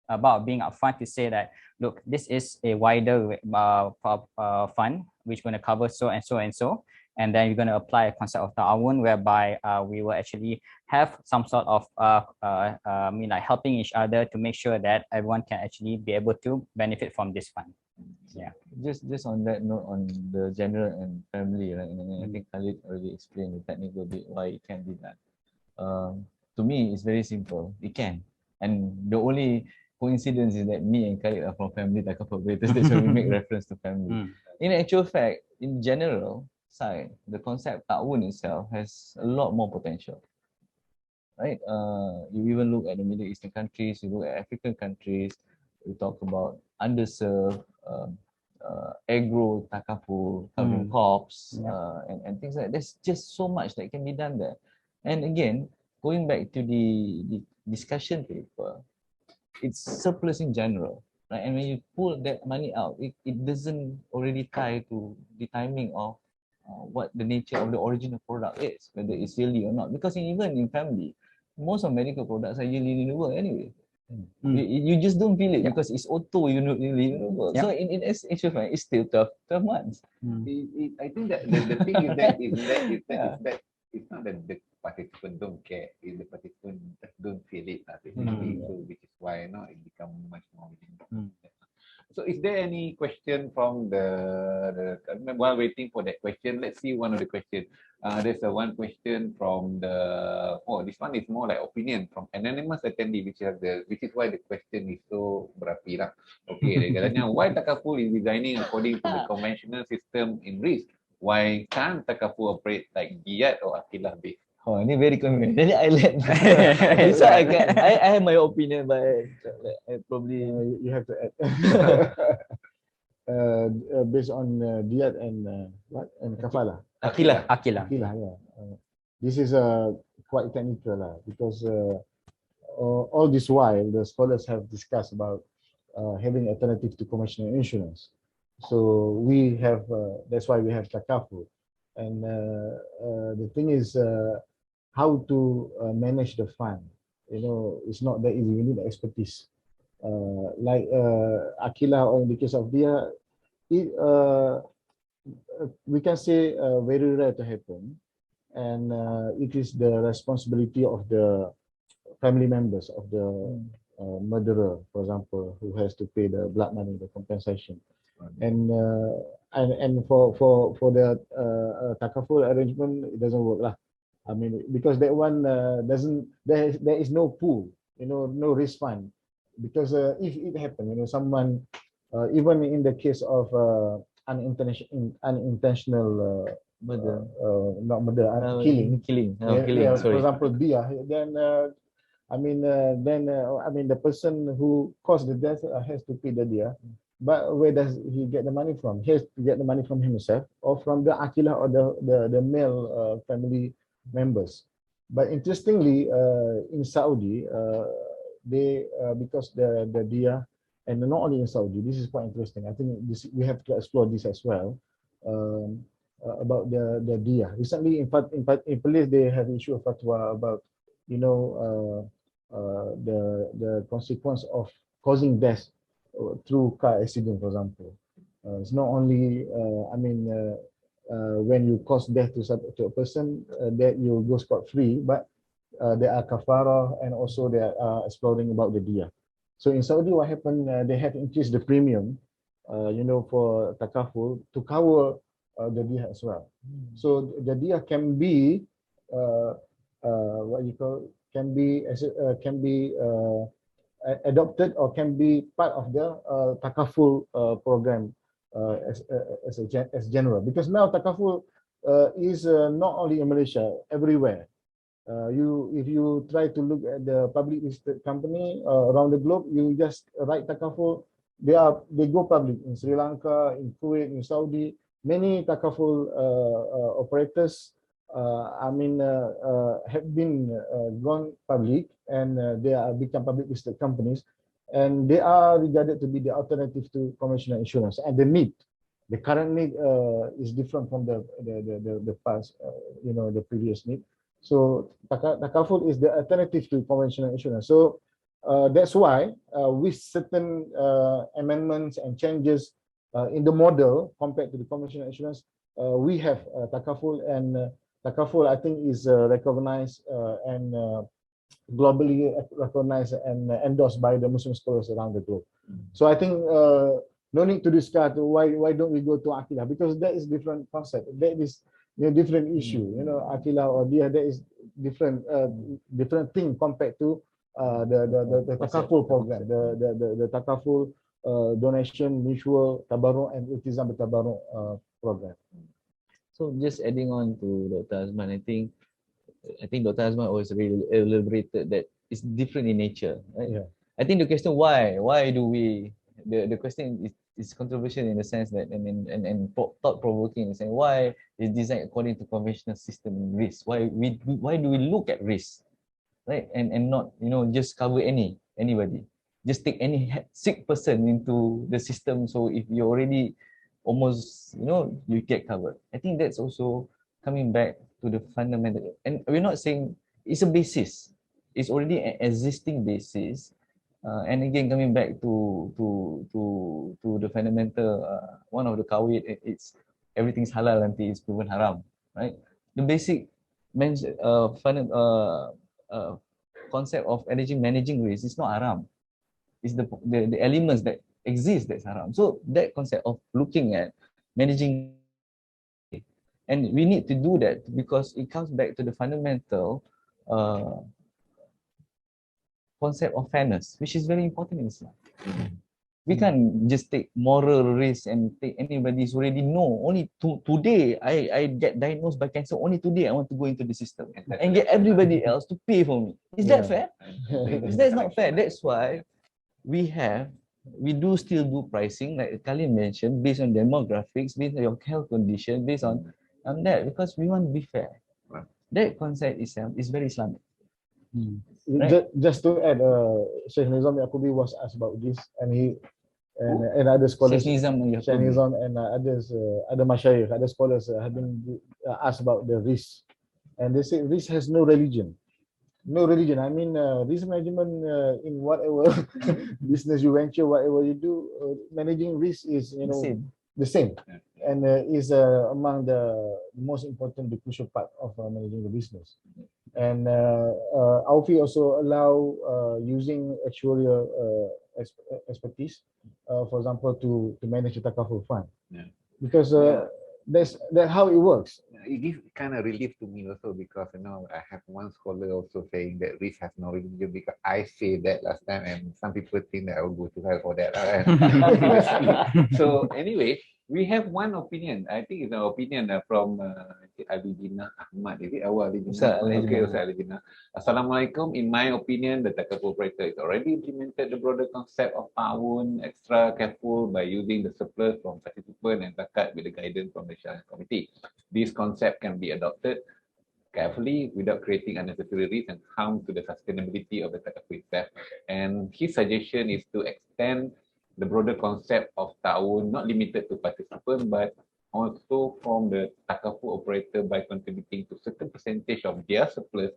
to say that, look, this is a wider fund which going to cover so and so and so, and then you're going to apply a concept of Taawun, whereby we will actually have some sort of like helping each other to make sure that everyone can actually be able to benefit from this fund. Yeah. Just on that note, on the general and family, right? And I think Khalid already explained the technical bit why it can be done. To me, it's very simple. It can, and the only coincidence is that me and Khalid are from family Takaful operators. That's why we make reference to family. In actual fact, in general side, the concept Taawun itself has a lot more potential, right? You even look at the Middle Eastern countries, you look at African countries, we talk about underserved, agro Takaful, covering crops, and things like that. There's just so much that can be done there. And again, going back to the discussion paper, it's surplus in general, right? And when you pull that money out, it doesn't already tie to the timing of what the nature of the original product is, whether it's yearly or not. Because even in family, most of medical products are yearly renewable anyway. You just don't feel it because it's auto yearly renewable. So in actual fact, it's still 12 months. I think that the thing is that it's not that the participant don't care, it's the participant don't feel it, basically. So which is why it become much more. So is there any question from the while waiting for that question, let's see one of the questions. There's one question from this one is more like opinion from anonymous attendee, which is why the question is so berapi lah. Okay, dia katanya, why Takaful is designing according to the conventional system in risk? Why can't Takaful operate like Diat or Akilah based? Oh, ini very convenient. Jadi I let. So I have my opinion, but I probably you have to add. Based on Diat and what and Kafala. Akilah. Yeah. This is quite technical because all this while the scholars have discussed about having alternative to conventional insurance. So we have that's why we have Takaful, and the thing is how to manage the fund. It's not that easy. We need expertise. Like Akilah, or in the case of Dia, we can say very rare to happen, and it is the responsibility of the family members of the murderer, for example, who has to pay the blood money, the compensation. And for the Takaful arrangement, it doesn't work lah. I mean, because that one there is no pool, no risk fund. Because if it happens, someone, even in the case of unintentional murder, not murder, killing. For example, Dia, then the person who caused the death has to pay the Dia. But where does he get the money from? He has to get the money from himself or from the Akilah or the male family members. But interestingly, in Saudi, they because the Dia, and not only in Saudi, this is quite interesting. I think we have to explore this as well, about the Dia. Recently, in police, they have issued a fatwa about the consequence of causing death through car accident, for example. It's not only when you cause death to a person that you go scot-free, but there are kafara, and also they are exploring about the Dia. So in Saudi, what happened? They have increased the premium, for Takaful to cover the Dia as well. So the Dia can be adopted or can be part of the Takaful program as general. Because now Takaful is not only in Malaysia, everywhere. If you try to look at the public listed company around the globe, you just write Takaful, they go public in Sri Lanka, in Kuwait, in Saudi. Many Takaful operators have been gone public, and they are become public listed companies, and they are regarded to be the alternative to conventional insurance, and the need The current need is different from the past, the previous need. So Takaful is the alternative to conventional insurance. So that's why with certain amendments and changes in the model compared to the conventional insurance, we have Takaful, and Takaful I think is recognized and globally recognized and endorsed by the Muslim scholars around the globe. So I think no need to discuss why don't we go to Aqilah, because that is different concept. That is different issue. Aqilah or dia, that is different thing compared to the Takaful program, the Takaful donation, mutual, tabarruk, and iltizam tabarruk program. So just adding on to Dr. Azman, I think Dr. Azman always really elaborated that it's different in nature, right? Yeah. I think the question why do we, the question is controversial in the sense that, and thought provoking in the sense, why is designed according to conventional system in risk? Why do we look at risk, right? And not just cover anybody, just take any sick person into the system. So if you're already almost you get covered. I think that's also coming back to the fundamental, and we're not saying it's a basis. It's already an existing basis, and again coming back to the fundamental, one of the kawid, it's everything's halal until it's proven haram, right? The basic concept of managing risk is not haram. It's the elements that exist that's haram. So that concept of looking at managing, and we need to do that because it comes back to the fundamental concept of fairness, which is very important in Islam. We can't just take moral risk and take anybody's already know. Only today I get diagnosed by cancer. Only today I want to go into the system and get everybody else to pay for me. Is that fair? That's not fair. That's why we do still do pricing, like Khalid mentioned, based on demographics, based on your health condition, based on that, because we want to be fair. That concept itself is very Islamic. Right? Just to add, Sheikh Nizam Yaqubi was asked about this, and he and other scholars, Sheikh Nizam and others, other mashayikh, other scholars have been asked about the risk, and they say risk has no religion. No religion. I mean, risk management in whatever business you venture, whatever you do, managing risk is the same, and is among the most important, the crucial part of managing the business. And Aufi also allow using actuarial expertise, for example, to manage a Takaful fund, because that's how it works. It gives kind of relief to me also, because I have one scholar also saying that risk has no religion, because I say that last time, and some people think that I will go to hell for that. So anyway, we have one opinion. I think it's an opinion from Alijina Ahmad. Is it our Alijina? Okay, Alijina. Assalamualaikum. In my opinion, the Takaful operator is already implemented the broader concept of Taawun, extra careful by using the surplus from participant and zakat with the guidance from the Sharia Committee. This concept can be adopted carefully without creating unnecessary risk and harm to the sustainability of the Takaful itself. And his suggestion is to extend the broader concept of Taawun, not limited to participants, but also from the Takaful operator by contributing to certain percentage of their surplus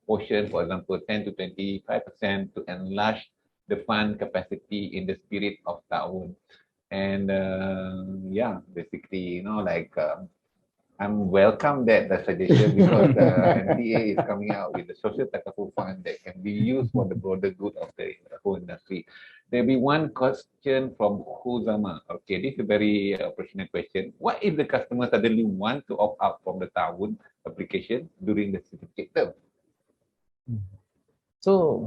portion, for example, 10 to 25%, to enlarge the fund capacity in the spirit of Taawun. And basically, I'm welcome that the suggestion, because the NTA is coming out with the social Takaful fund that can be used for the broader good of the whole industry. There'll be one question from Khuzama. Okay, this is a very operational question. What if the customer suddenly want to opt out from the Taawun application during the certificate term? So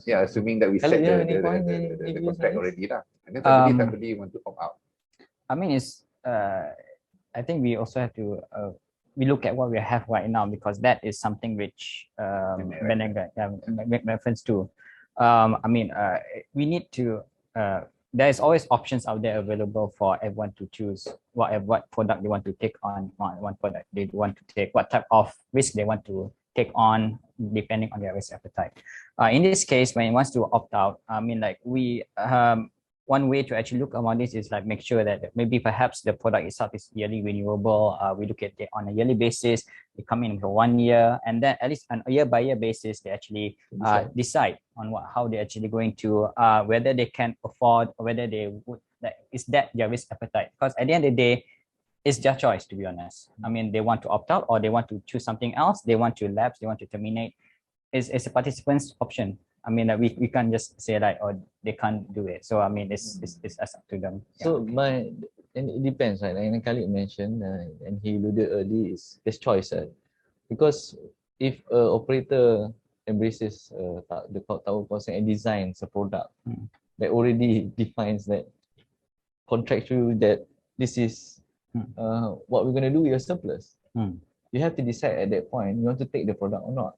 assuming that we set the contract already lah, and then somebody want to opt out. I mean, it's I think we also have to we look at what we have right now, because that is something which make reference to. I mean, we need to. There is always options out there available for everyone to choose what product they want to take on what product they want to take, what type of risk they want to take on, depending on their risk appetite. In this case, when it wants to opt out, I mean, like we one way to actually look around this is like make sure that maybe perhaps the product itself is yearly renewable. We look at it on a yearly basis. They come in for 1 year, and then at least on a year by year basis, they actually decide on how they're actually going to whether they can afford or whether they would, like, is that their risk appetite? Because at the end of the day, it's their choice, to be honest. I mean, they want to opt out or they want to choose something else. They want to lapse. They want to terminate. It's a participant's option. I mean, we can't just say like, oh, they can't do it. So I mean, it's up to them. So and it depends, right? Like Khalid mentioned, and he alluded early, is there's choice, right? Because if a operator embraces the Taawun concept and designs a product that already defines that contractually that this is what we're going to do with your surplus, you have to decide at that point you want to take the product or not.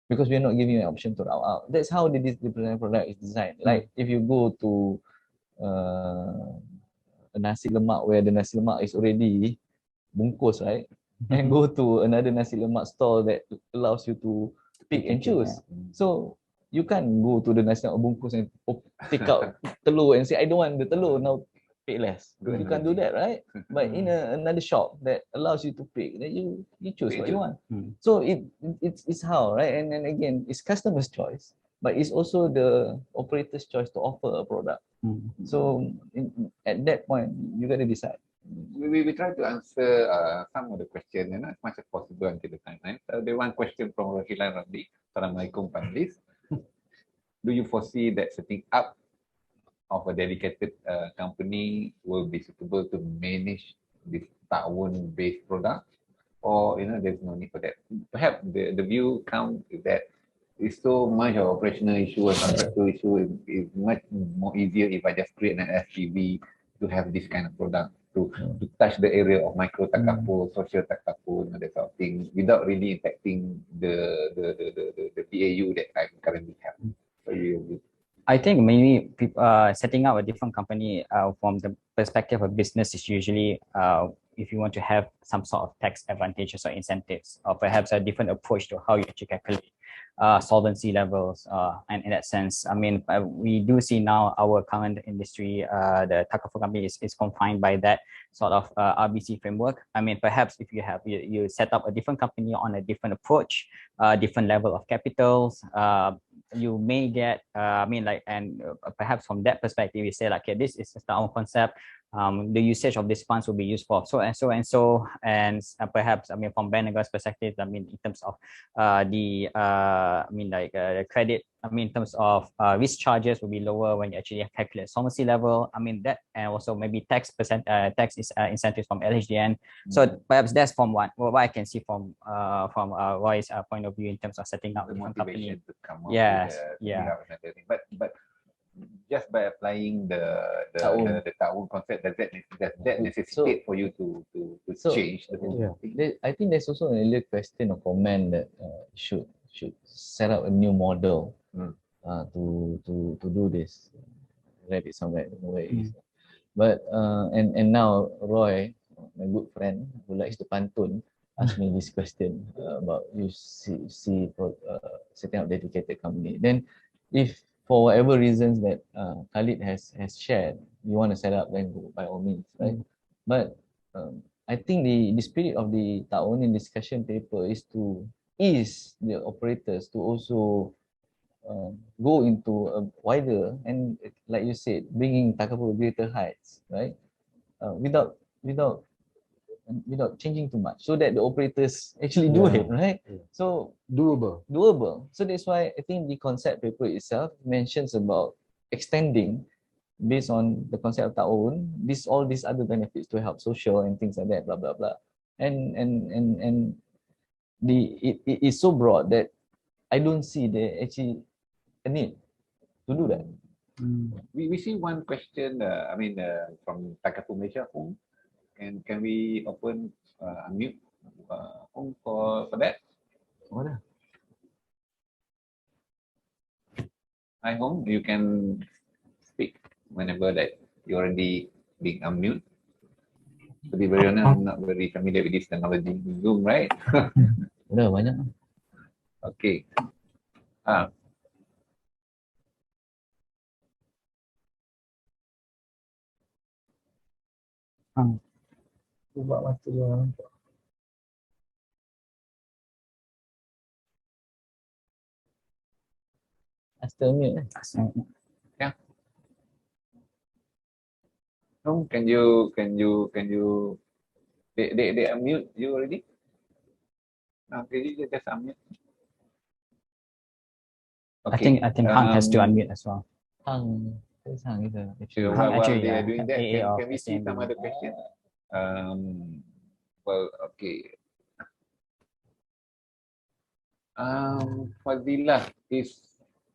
Because we're not giving you an option to route out. That's how the product is designed. Like if you go to a nasi lemak where the nasi lemak is already bungkus, right? And go to another nasi lemak store that allows you to pick and choose. So you can't go to the nasi lemak bungkus and pick out telur and say, I don't want the telur, now pay less. You can't do that, right? But in another shop that allows you to pick, then you choose what you want. So it's how, right? And then again, it's customer's choice, but it's also the operator's choice to offer a product. So at that point, you got to decide. We try to answer some of the questions as much as possible until the timeline. There one question from Rahilan Ramli. Assalamualaikum panelis. Do you foresee that setting up of a dedicated company will be suitable to manage this Taawun-based product, or there's no need for that? Perhaps the view comes that it's so much of operational issue and contractual issue is much more easier if I just create an SPV to have this kind of product to touch the area of micro Takaful, social Takaful, that sort of thing, without really impacting the BAU that I currently have. So I think maybe setting up a different company from the perspective of business is usually if you want to have some sort of tax advantages or incentives, or perhaps a different approach to how you actually calculate solvency levels. And in that sense, I mean, we do see now our current industry, the Takaful company is confined by that sort of RBC framework. I mean, perhaps if you set up a different company on a different approach, different level of capitals, you may get, perhaps from that perspective, you say like, okay, this is our concept. The usage of these funds will be used for so and so and so, and perhaps, I mean, from Banner's perspective, I mean, in terms of the credit, I mean, in terms of risk charges will be lower when you actually calculate solvency level. I mean, that, and also maybe tax incentives from LHDN. So perhaps that's from what I can see from Roy's point of view in terms of setting up the a different motivation company. to come up Yes, with but just by applying the Taawun concept, does that necessitate for you to change the whole thing? I think there's also an earlier question or comment that should set up a new model to do this. Read it somewhere, I don't know where it is. But and now Roy, my good friend who likes to pantun, asked me this question about you see setting up dedicated company. Then if for whatever reasons that Khalid has shared, you want to set up, then go by all means, right? But I think the spirit of the Taawun in discussion paper is to ease the operators to also go into a wider and, like you said, bringing Takaful greater heights, right? Without changing too much, so that the operators actually do it, right? So doable. So that's why I think the concept paper itself mentions about extending based on the concept of Taawun, all these other benefits to help social and things like that, blah blah blah. And it is so broad that I don't see there actually a need to do that. We see one question, from Takaful Malaysia, and can we open unmute for that? Hi Hong, you can speak whenever that you already being unmute. To be very honest, I'm not very familiar with this technology, Zoom, right? Udah banyak. Okay. Buat mata dia orang nampak. Still mute. No, can you they unmute you already? No, can you just unmute? I think Hang has to unmute as well. There's Hang, is there? So Hang while actually, they are yeah, doing that, AA of can we see SMB. some other questions? Well, okay. Fadilah,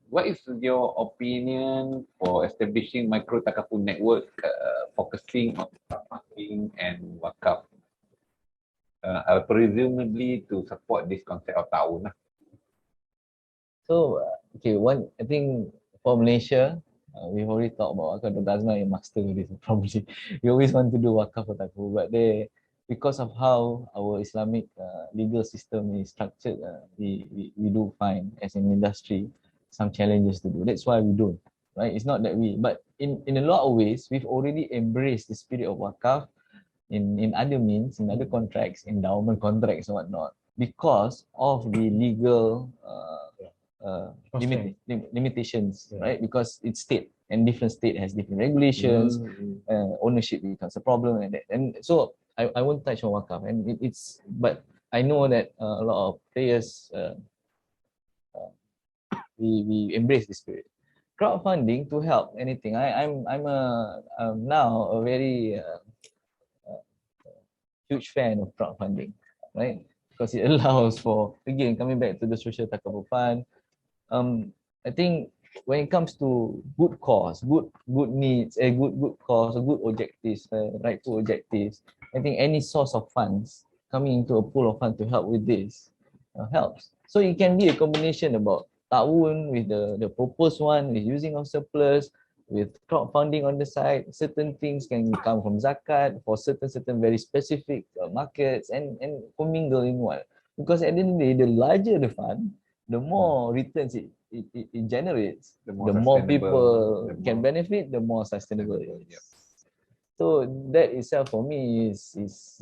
what is your opinion for establishing micro Takaful network focusing on marketing and wakaf? Presumably to support this concept of Taawun. So, okay, I think for Malaysia, we've already talked about wakaf. Dr. Azman, you master this probably. You always want to do wakaf or takaful, but because of how our Islamic legal system is structured, we do find as an industry some challenges to do. That's why we don't, right? It's not that but in a lot of ways, we've already embraced the spirit of wakaf in other means, in other contracts, endowment contracts and whatnot, because of the legal limitations, right? Because it's state and different state has different regulations, ownership becomes a problem, and so I won't touch on wakaf, and but I know that a lot of players we embrace this spirit. Crowdfunding to help anything. I'm now a very huge fan of crowdfunding, right? Because it allows for, again, coming back to the social takaful fund. I think when it comes to good cause, good needs, good cause, good objectives, rightful objectives, I think any source of funds coming into a pool of funds to help with this helps. So it can be a combination about Taawun with the proposed one, with using of surplus, with crowdfunding on the side. Certain things can come from zakat for certain very specific markets, and commingle in one. Because at the end of the day, the larger the fund, the more returns it generates, the more people can benefit, the more sustainable it is. So that itself for me is is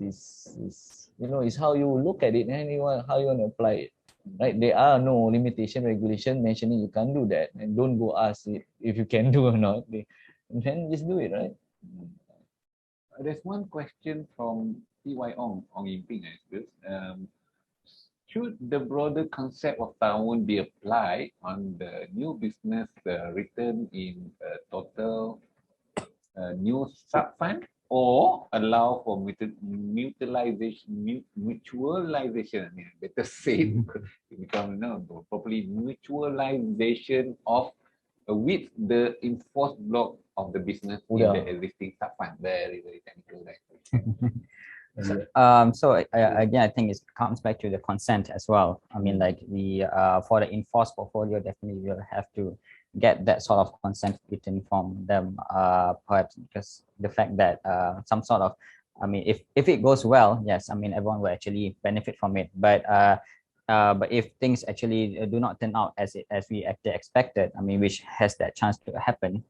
how you look at it and how you want to apply it. Right? There are no limitation regulation mentioning you can't do that, and don't go ask if you can do or not. Then just do it, right? There's one question from T.Y. Ong Yingping, I suppose. Should the broader concept of Taawun be applied on the new business return in total new sub-fund, or allow for mutualization, better say, become properly mutualization of with the enforced block of the business in the existing sub-fund. Very, very technical, right? So again, I think it comes back to the consent as well. I mean, like for the enforced portfolio, definitely you'll have to get that sort of consent written from them, perhaps because the fact that some sort of, I mean, if it goes well, yes, I mean, everyone will actually benefit from it. But if things actually do not turn out as we actually expected, I mean, which has that chance to happen,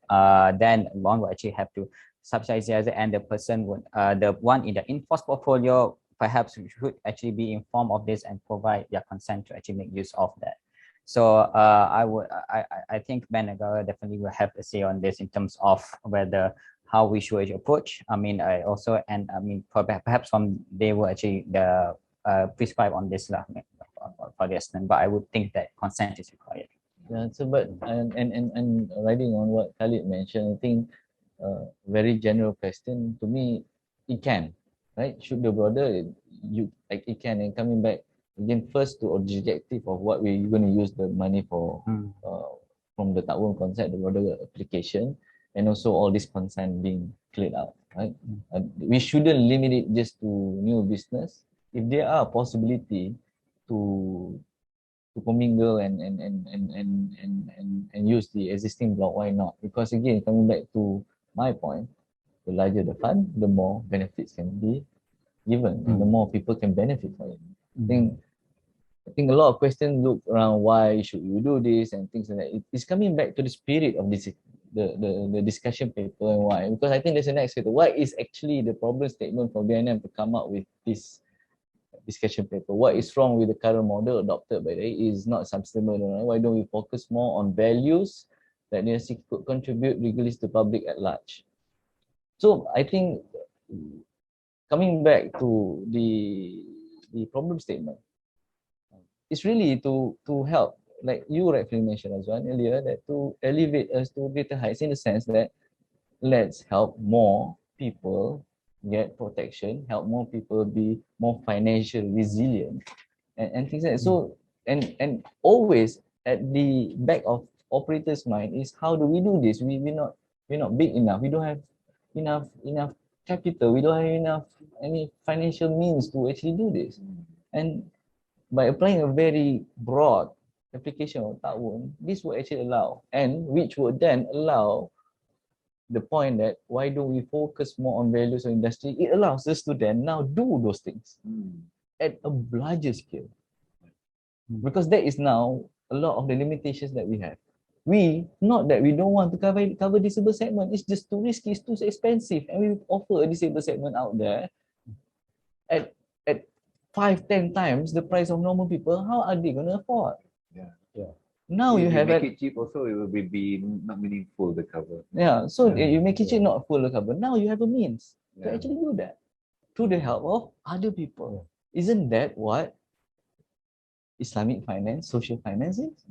then one will actually have to subsidize the other, and the person would, the one in the enforced portfolio, perhaps should actually be informed of this and provide their consent to actually make use of that. So I think Banagara definitely will have a say on this in terms of how we should approach. I mean, perhaps they will actually prescribe on this for the estimate, but I would think that consent is required. Yeah, so but and riding on what Khalid mentioned, I think very general question to me, it can, right? Should the broader it can, and coming back again first to objective of what we're going to use the money for, from the Taawun concept, the broader application, and also all this consent being cleared out, right? We shouldn't limit it just to new business. If there are possibility to commingle and use the existing block, why not? Because again, coming back to my point, the larger the fund, the more benefits can be given, and the more people can benefit from it. I think a lot of questions look around why should you do this and things like that. It's coming back to the spirit of this the discussion paper and why. Because I think there's a next factor. What is actually the problem statement for BNM to come up with this discussion paper? What is wrong with the current model adopted by the is not sustainable? Right? Why don't we focus more on values that university could contribute legally to public at large? So I think coming back to the problem statement, it's really to help, like you rightfully mentioned as well earlier, that to elevate us to greater heights in the sense that let's help more people get protection, help more people be more financially resilient, and things like that. So and always at the back of operators' mind is how do we do this? We're not big enough. We don't have enough capital. We don't have enough any financial means to actually do this. And by applying a very broad application of Taawun, this will actually allow, and which would then allow the point that why don't we focus more on values of industry? It allows us to then now do those things at a larger scale. Because that is now a lot of the limitations that we have. We, not that we don't want to cover disabled segment, it's just too risky, it's too expensive, and we offer a disabled segment out there at 5-10 times the price of normal people. How are they going to afford? Now If you have make it cheap also, it will be not meaningful the cover. so you make it cheap, not full cover. Now you have a means to actually do that through the help of other people. Isn't that what Islamic finance, social finance is?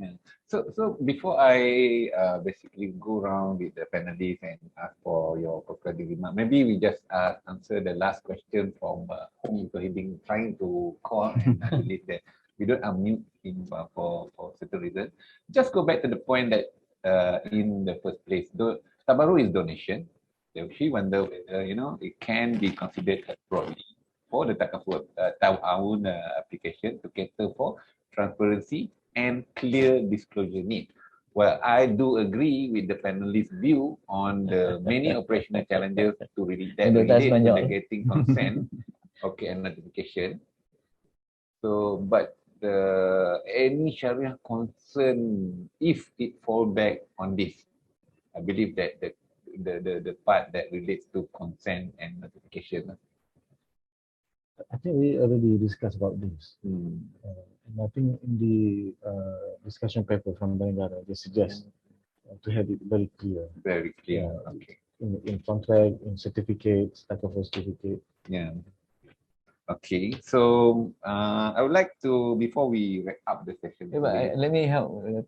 So before I basically go around with the panelists and ask for your concluding remark, maybe we just answer the last question from Hong, because he's been trying to call, and I believe that we don't unmute him for certain reason. Just go back to the point that in the first place, Tabaru is donation. So she wonder whether it can be considered as broadly for the Takaful Taawun application to cater for transparency and clear disclosure need. Well, I do agree with the panelists' view on the many operational challenges to relate to the getting consent, and notification. So, but any Sharia concern, if it fall back on this, I believe that the part that relates to consent and notification. I think we already discussed about this. And I think in the discussion paper from Bangara, they suggest to have it very clear. Very clear. Okay. In contract, in certificates, Takaful certificate. Yeah. Okay. So I would like to, before we wrap up the session. Let me help with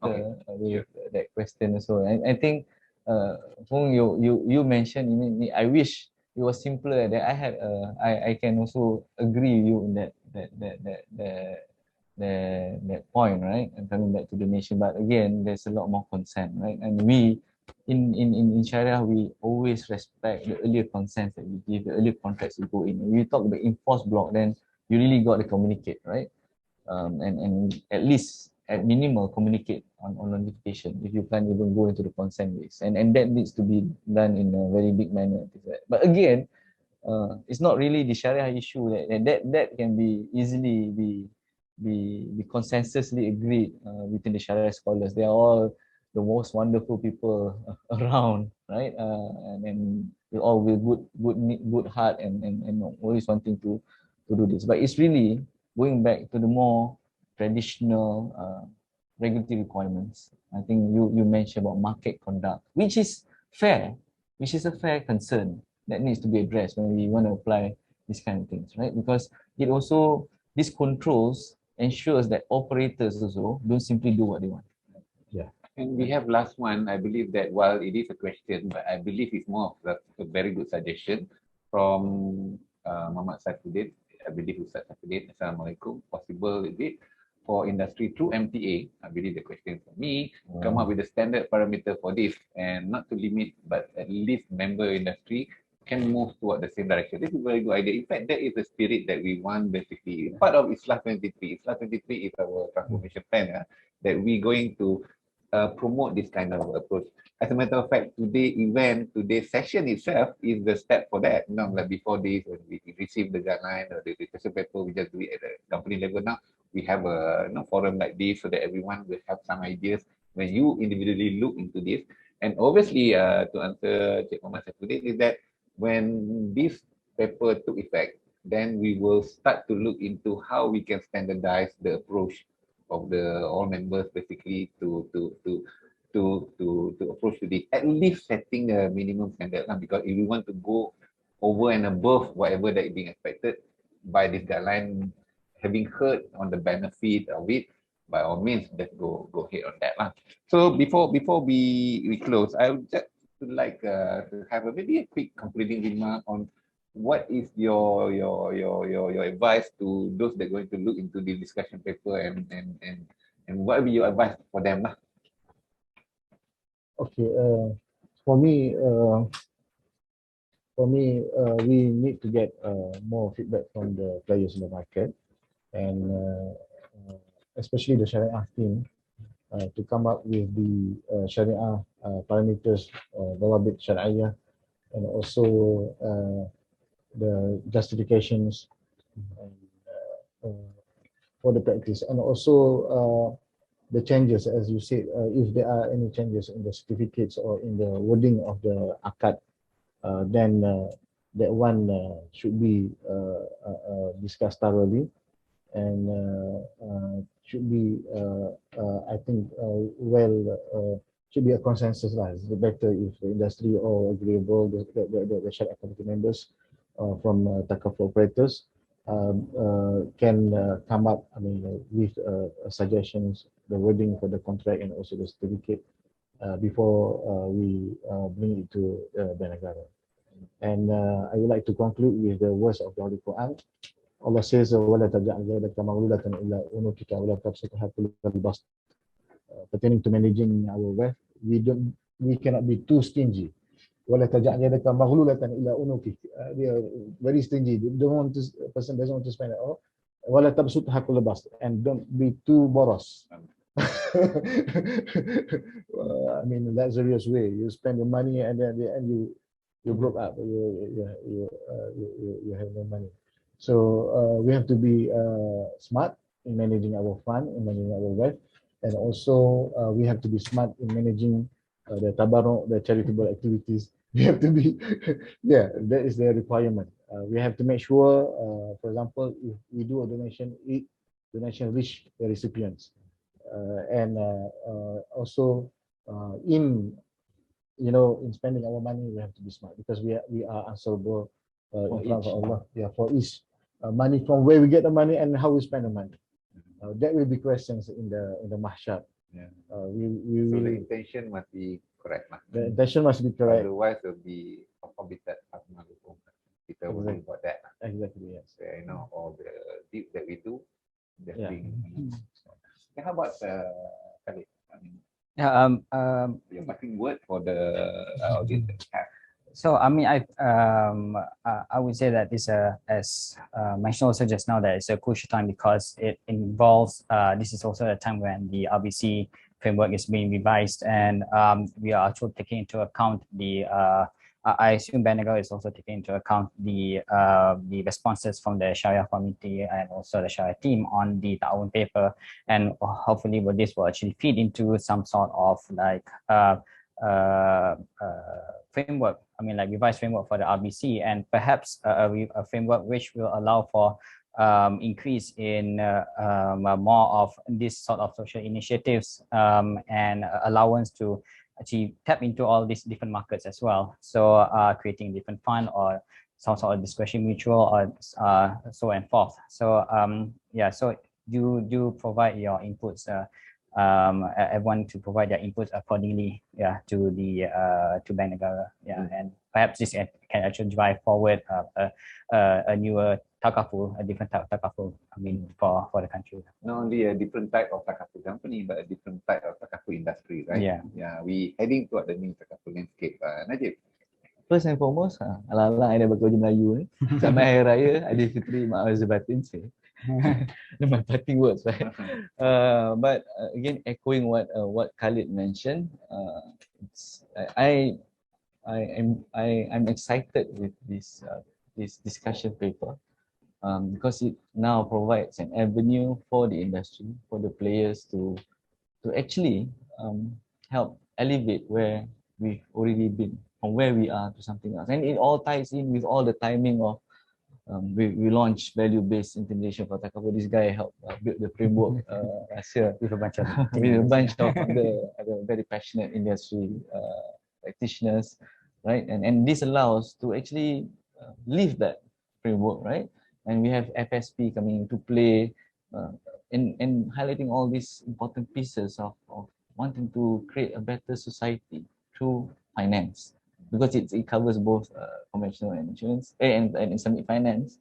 that question also. I think Hong, you mentioned, I wish it was simpler. That I can also agree with you in that point, right? And coming back to the nation, but again, there's a lot more consent, right? And we in Sharia, we always respect the earlier consents that we give, the earlier contracts we go in. When we talk about enforced block, then you really got to communicate, right? And at least at minimal communicate on notification if you can't even go into the consent base, and that needs to be done in a very big manner. But again, it's not really the Sharia issue that can be easily be consensusly agreed within the Sharia scholars. They are all the most wonderful people around, right? And we all with good heart and always wanting to do this. But it's really going back to the more traditional regulatory requirements. I think you mentioned about market conduct, which is fair, which is a fair concern that needs to be addressed when we want to apply these kind of things, right? Because it also, this controls ensures that operators also don't simply do what they want. Yeah. And we have last one. I believe that while it is a question, but I believe it's more of a very good suggestion from Muhammad Saifuddin. I believe Ustaz Saifuddin. Assalamualaikum. Possible is it for industry through MTA? I believe the question for me, come up with a standard parameter for this, and not to limit, but at least member industry can move toward the same direction. This is a very good idea. In fact, that is the spirit that we want basically. Part of Islah 23. Islah 23 is our transformation plan that we're going to promote this kind of approach. As a matter of fact, today's session itself is the step for that. Like before this, when we receive the guideline or the discussion paper, we just do it at the company level. Now we have a forum like this so that everyone will have some ideas when you individually look into this. And obviously, to answer Cik Muhammad Saifuddin, is that when this paper took effect, then we will start to look into how we can standardize the approach of the all members, basically to approach to the at least setting a minimum standard, because if we want to go over and above whatever that is being expected by this guideline, having heard on the benefit of it, by all means, let's go ahead on that lah. So before we close, I would just like to have maybe a quick concluding remark on what is your advice to those that are going to look into the discussion paper, and what will be your advice for them lah? Okay, for me, we need to get more feedback from the players in the market, and especially the Sharia team, to come up with the Sharia parameters, Dawabit Sharia, and also the justifications for the practice, and also the changes, as you said, if there are any changes in the certificates or in the wording of the akad, then that one should be discussed thoroughly, and should be, I think, should be a consensus lah. It's better if the industry all agreeable, the Sharia committee members from Takaful operators can come up, with suggestions, the wording for the contract and also the certificate before we bring it to the negara. And I would like to conclude with the words of the Holy Quran. Allah says, "Wala taj'al yadaka maghlulatan ila unukika wala tabsutha kullal bast." Pertaining to managing our wealth, we cannot be too stingy. Wala taj'al yadaka maghlulatan ila unukika. They are very stingy. Person doesn't want to spend it all. Wala tabsutha kullal bast, and don't be too boros. Luxurious way. You spend the money and then at the end you broke up. You have no money. So we have to be smart in managing our fund, in managing our wealth, and also we have to be smart in managing the tabarruk, the charitable activities. We have to be, yeah, that is the requirement. We have to make sure, for example, if we do a donation, donation reach the recipients, and also in spending our money, we have to be smart, because we are answerable in front of Allah. Yeah, for each money, from where we get the money and how we spend the money. That will be questions in the mahsyar. Yeah. So the intention must be correct. The intention must be correct. Otherwise, it will be committed. Kita worry about that. Exactly. Yes. All the deeds that we do. Yeah. How about Khalid? Your parting word for the audience that we have. So I would say that this as mentioned also just now, that it's a crucial time because it involves this is also a time when the RBC framework is being revised, and we are also taking into account the I assume Benegal is also taking into account the responses from the Sharia committee and also the Sharia team on the Taawun paper, and hopefully this will actually feed into some sort of like framework, revised framework for the RBC, and perhaps a framework which will allow for increase in more of this sort of social initiatives, and allowance to actually tap into all these different markets as well. So creating different fund or some sort of discretion mutual or so and forth. So so you provide your inputs, everyone to provide their inputs accordingly, to the to Bank Negara, and perhaps this can actually drive forward a newer Takaful, a different type of Takaful, for the country. Not only a different type of Takaful company, but a different type of Takaful industry, right? Yeah, we heading toward the new Takaful landscape. Najib. First and foremost, alang-alang I dah bekerja Melayu ni. Sampai Hari Raya, Aidilfitri, Maaf Batin say. My parting words, right? But again, echoing what Khalid mentioned, I'm excited with this discussion paper, because it now provides an avenue for the industry, for the players to actually help elevate where we've already been from where we are to something else. And it all ties in with all the timing of we launched value-based intimidation for Takaful. This guy helped build the framework last year With a bunch of with a bunch of other very passionate industry practitioners, right? And this allows to actually live that framework, right? And we have FSP coming into play and highlighting all these important pieces of wanting to create a better society through finance, because it covers both conventional and insurance and Islamic finance.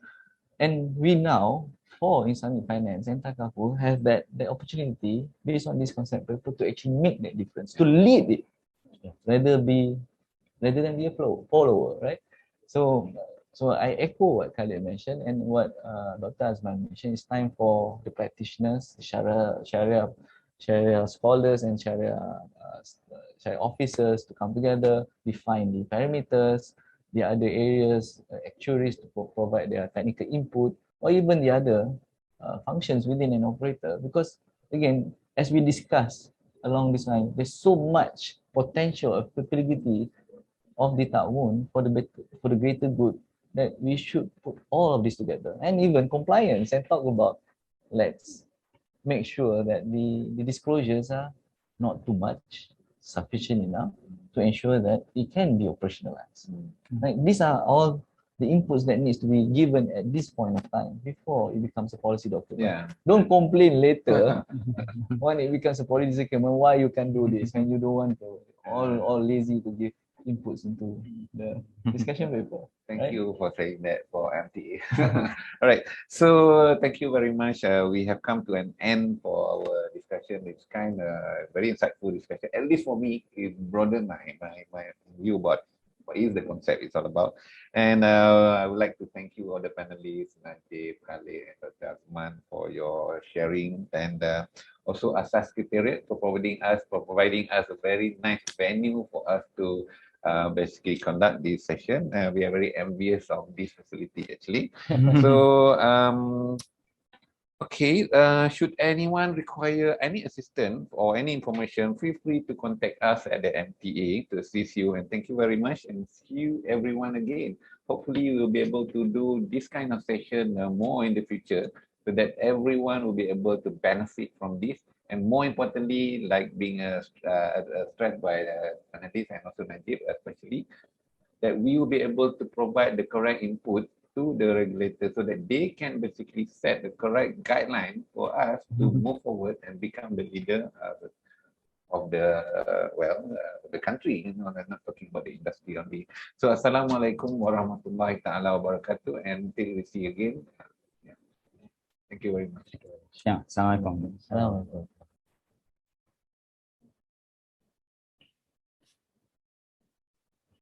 And we now, for Islamic finance and Takaful, have that opportunity based on this concept paper to actually make that difference, to lead it, rather than be a follower, right? So I echo what Khalid mentioned and what Dr. Azman mentioned. It's time for the practitioners, Sharia scholars and Sharia officers to come together, define the parameters, the other areas, actuaries to provide their technical input, or even the other functions within an operator. Because again, as we discuss along this line, there's so much potential applicability of the Taawun for the greater good, that we should put all of this together, and even compliance, and talk about, let's make sure that the disclosures are not too much, sufficient enough to ensure that it can be operationalized. Like, these are all the inputs that needs to be given at this point of time before it becomes a policy document. Yeah. Don't complain later when it becomes a policy document why you can do this and you don't want to, all lazy to give inputs into the discussion paper. Thank right? you for saying that for MTA. All right. So thank you very much. We have come to an end for our discussion. It's kind of very insightful discussion. At least for me, it broadened my view about what is the concept it's all about. And I would like to thank you all the panelists, Najib, Khalid, and Dr. Azman, for your sharing, and also Asas Secretariat for providing us a very nice venue for us to basically conduct this session. We are very envious of this facility actually. So okay, should anyone require any assistance or any information, feel free to contact us at the MTA to assist you. And thank you very much, and see you everyone again. Hopefully we will be able to do this kind of session more in the future, so that everyone will be able to benefit from this. And more importantly, like being stressed by the panelists and also Najib especially, that we will be able to provide the correct input to the regulator, so that they can basically set the correct guideline for us to move forward and become the leader of the the country. You know, I'm not talking about the industry only. So Assalamualaikum warahmatullahi taala wabarakatuh, and until we see you again. Thank you very much. Yeah, Assalamualaikum. Assalamualaikum.